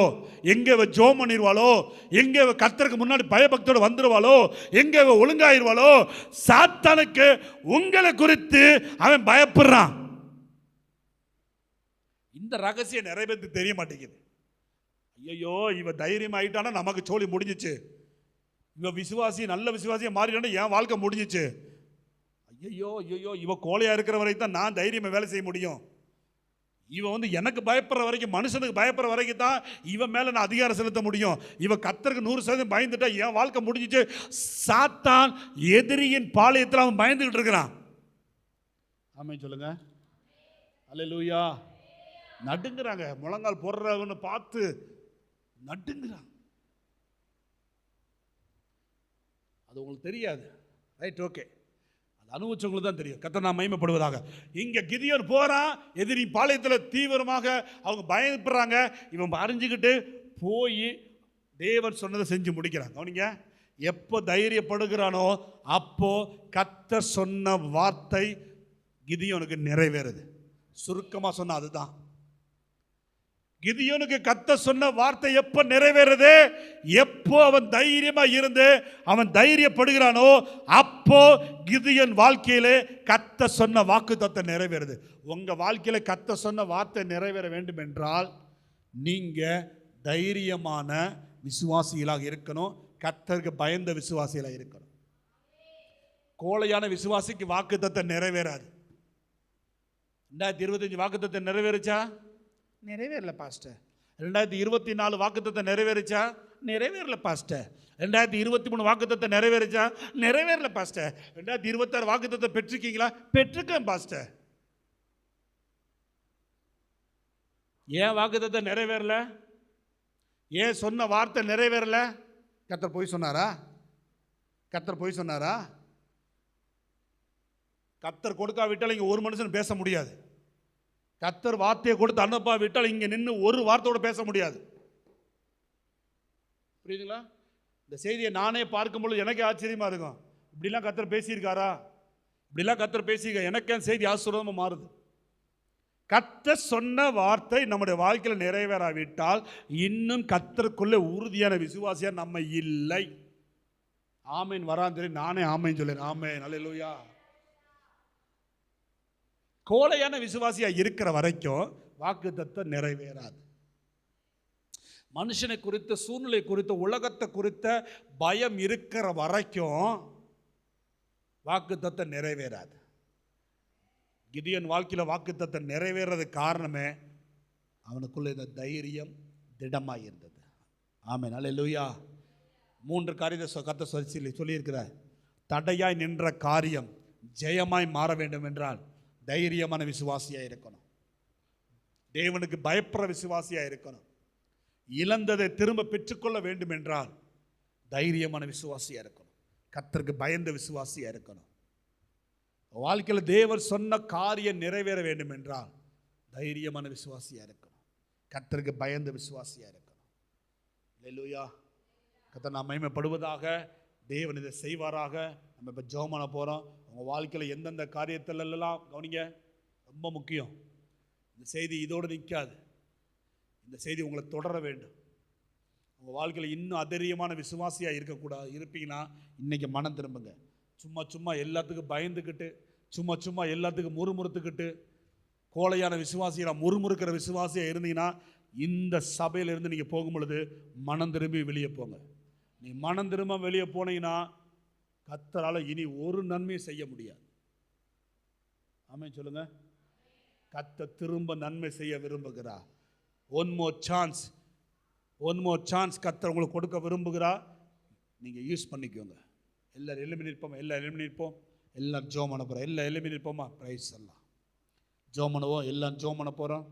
எங்கே இவன் ஜோம் பண்ணிடுவாளோ, எங்கே இவன் கர்த்தருக்கு முன்னாடி பயபக்தியோடு வந்துடுவாளோ, எங்கே இவன் ஒழுங்காயிருவாளோ, சாத்தானுக்கு உங்களை குறித்து அவன் பயப்படுறான். இந்த ரகசியம் நிறைய பேருக்கு தெரிய மாட்டேங்குது. ஐயோ, இவன் தைரியம் ஆகிட்டானா நமக்கு சோழி முடிஞ்சிச்சு, இவன் விசுவாசி நல்ல விசுவாசியை மாறிட்டானா என் வாழ்க்கை முடிஞ்சிச்சு. ஐயோ ஐயோ, இவன் கோழையாக இருக்கிற வரைக்கும் தான் நான் தைரியமாக வேலை செய்ய முடியும். இவன் எனக்கு பயப்படுற வரைக்கும், மனுஷனுக்கு பயப்படுற வரைக்கும் தான் இவன் மேலே நான் அதிகாரம் செலுத்த முடியும். இவன் கர்த்தருக்கு 100% பயந்துட்டா என் வாழ்க்கை முடிஞ்சிச்சு. சாத்தான் எதிரியின் பாளையத்தில் அவன் பயந்துக்கிட்டு இருக்கிறான். ஆமென் சொல்லுங்க. அல்லேலூயா. நடுங்குறாங்க, முழங்கால் போடுறவன்னு பார்த்து நடுங்குறாங்க. அது உங்களுக்கு தெரியாது, ரைட்? ஓகே, அது அனுபவிச்சவங்களுக்கு தான் தெரியும். கர்த்தர் நான் மகிமைப்படுவதாக. இங்கே கிதியோன் போகிறான், எதிரி பாளையத்தில் தீவிரமாக அவங்க பயப்படுறாங்க. இவன் அறிஞ்சுக்கிட்டு போய் தேவன் சொன்னதை செஞ்சு முடிக்கிறான். கவனிங்க, எப்போ தைரியப்படுகிறானோ அப்போ கர்த்தர் சொன்ன வார்த்தை கிதியோனுக்கு நிறைவேறுது. சுருக்கமாக சொன்ன அதுதான். கிதியோனுக்கு கர்த்தர் சொன்ன வார்த்தை எப்போ நிறைவேறுது? எப்போ அவன் தைரியமா இருந்து அவன் தைரியப்படுகிறானோ அப்போ கிதியோன் வாழ்க்கையிலே கர்த்தர் சொன்ன வாக்குத்தத்தம் நிறைவேறுது. உங்க வாழ்க்கையில கர்த்தர் சொன்ன வார்த்தை நிறைவேற வேண்டும் என்றால் நீங்க தைரியமான விசுவாசிகளாக இருக்கணும். கர்த்தருக்கு பயந்த விசுவாசிகளாக இருக்கணும். கோழையான விசுவாசிக்கு வாக்குத்தத்தம் நிறைவேறாது. 2025 வாக்குத்தத்தம் நிறைவேறுச்சா? நிறைவேறல பாஸ்டர். 2024 வாக்குத்தத்தம் நிறைவேறுச்சா? நிறைவேறல பாஸ்டர். 2023 வாக்குத்தத்தம் நிறைவேறுச்சா? நிறைவேறல பாஸ்டர். 2026 வாக்குத்தத்தம் பெற்றிருக்கீங்களா? பெற்றிருக்கேன் பாஸ்டர். ஏன் வாக்குத்தத்தம் நிறைவேறல? ஏன் சொன்ன வார்த்தை நிறைவேறல? கர்த்தர் போய் சொன்னாரா? கர்த்தர் போய் சொன்னாரா? கர்த்தர் கொடுக்காவிட்டால் இங்கே ஒரு மனுஷன் பேச முடியாது. கர்த்தர் வார்த்தையை கொடுத்து அனுப்பா விட்டால் இங்கே நின்று ஒரு வார்த்தையோட பேச முடியாது. புரியுதுங்களா? இந்த செய்தியை நானே பார்க்கும்பொழுது எனக்கே ஆச்சரியமா இருக்கும். இப்படிலாம் கர்த்தர் பேசியிருக்காரா? இப்படிலாம் கர்த்தர் பேசியிருக்கா? எனக்கே செய்தி ஆசீர்வாதமாக மாறுது. கர்த்தர் சொன்ன வார்த்தை நம்முடைய வாழ்க்கையில் நிறைவேறாவிட்டால் இன்னும் கர்த்தருக்குள்ளே உறுதியான விசுவாசியாக நம்ம இல்லை. ஆமேன் வரான்னு சொல்லி நானே ஆமேன் சொல்லேன். ஆமேன், அல்லேலூயா. கோழையான விசுவாசியா இருக்கிற வரைக்கும் வாக்குத்தத்தம் நிறைவேறாது. மனுஷனை குறித்த, சூழ்நிலை குறித்த, உலகத்தை குறித்த பயம் இருக்கிற வரைக்கும் வாக்குத்தத்தம் நிறைவேறாது. கிதியோன் வாழ்க்கையில் வாக்குத்தத்தம் நிறைவேறதுக்கு காரணமே அவனுக்குள்ள இந்த தைரியம் திடமாக இருந்தது. ஆமென், அல்லேலூயா. 3 காரியத்தை கர்த்தர் சொல்லியிருக்கிறார். தடையாய் நின்ற காரியம் ஜெயமாய் மாற வேண்டும் என்றால் தைரியமான விசுவாசியாக இருக்கணும். தேவனுக்கு பயப்படுற விசுவாசியாக இருக்கணும். இழந்ததை திரும்ப பெற்றுக்கொள்ள வேண்டும் என்றால் தைரியமான விசுவாசியாக இருக்கணும். கர்த்தருக்கு பயந்த விசுவாசியாக இருக்கணும். வாழ்க்கையில் தேவர் சொன்ன காரியம் நிறைவேற வேண்டும் என்றால் தைரியமான விசுவாசியாக இருக்கணும். கர்த்தருக்கு பயந்த விசுவாசியாக இருக்கணும். அல்லேலூயா. கர்த்தர் நாம் மகிமைப்படுவதாக. தேவன் இதை செய்வாராக. நம்ம இப்போ ஜெபம் பண்ண போகிறோம். உங்கள் வாழ்க்கையில் எந்தெந்த காரியத்திலெல்லாம் கவனிங்க, ரொம்ப முக்கியம். இந்த செய்தி இதோடு நிற்காது. இந்த செய்தி உங்களை தொடர வேண்டும். உங்கள் வாழ்க்கையில் இன்னும் அதரியமான விசுவாசியாக இருக்கக்கூடாது. இருப்பீங்கன்னா இன்றைக்கி மனம் திரும்புங்க. சும்மா எல்லாத்துக்கும் பயந்துக்கிட்டு, சும்மா எல்லாத்துக்கும் முறுமுறுத்துக்கிட்டு, கோழையான விசுவாசியாக முறுமுறுக்கிற விசுவாசியாக இருந்தீங்கன்னா இந்த சபையிலிருந்து நீங்கள் போகும் பொழுது மனம் திரும்பி வெளியே போங்க. நீ மனம் திரும்ப வெளியே போனீங்கன்னா கர்த்தரால் இனி ஒரு நன்மையும் செய்ய முடியாது. ஆமென் சொல்லுங்க. கர்த்தர் திரும்ப நன்மை செய்ய விரும்புகிறார். ஒன் மோர் சான்ஸ் கர்த்தர் உங்களுக்கு கொடுக்க விரும்புகிறார். நீங்கள் யூஸ் பண்ணிக்கோங்க. எல்லாரும் எழுப்பி நிற்போம். எல்லாம் ஜோம் பண்ண போகிறோம். எல்லாம் எழுப்பி நிற்போமா? பிரைஸ் எல்லாம் ஜோம் பண்ணுவோம். எல்லாம் ஜோம் பண்ண போகிறோம்.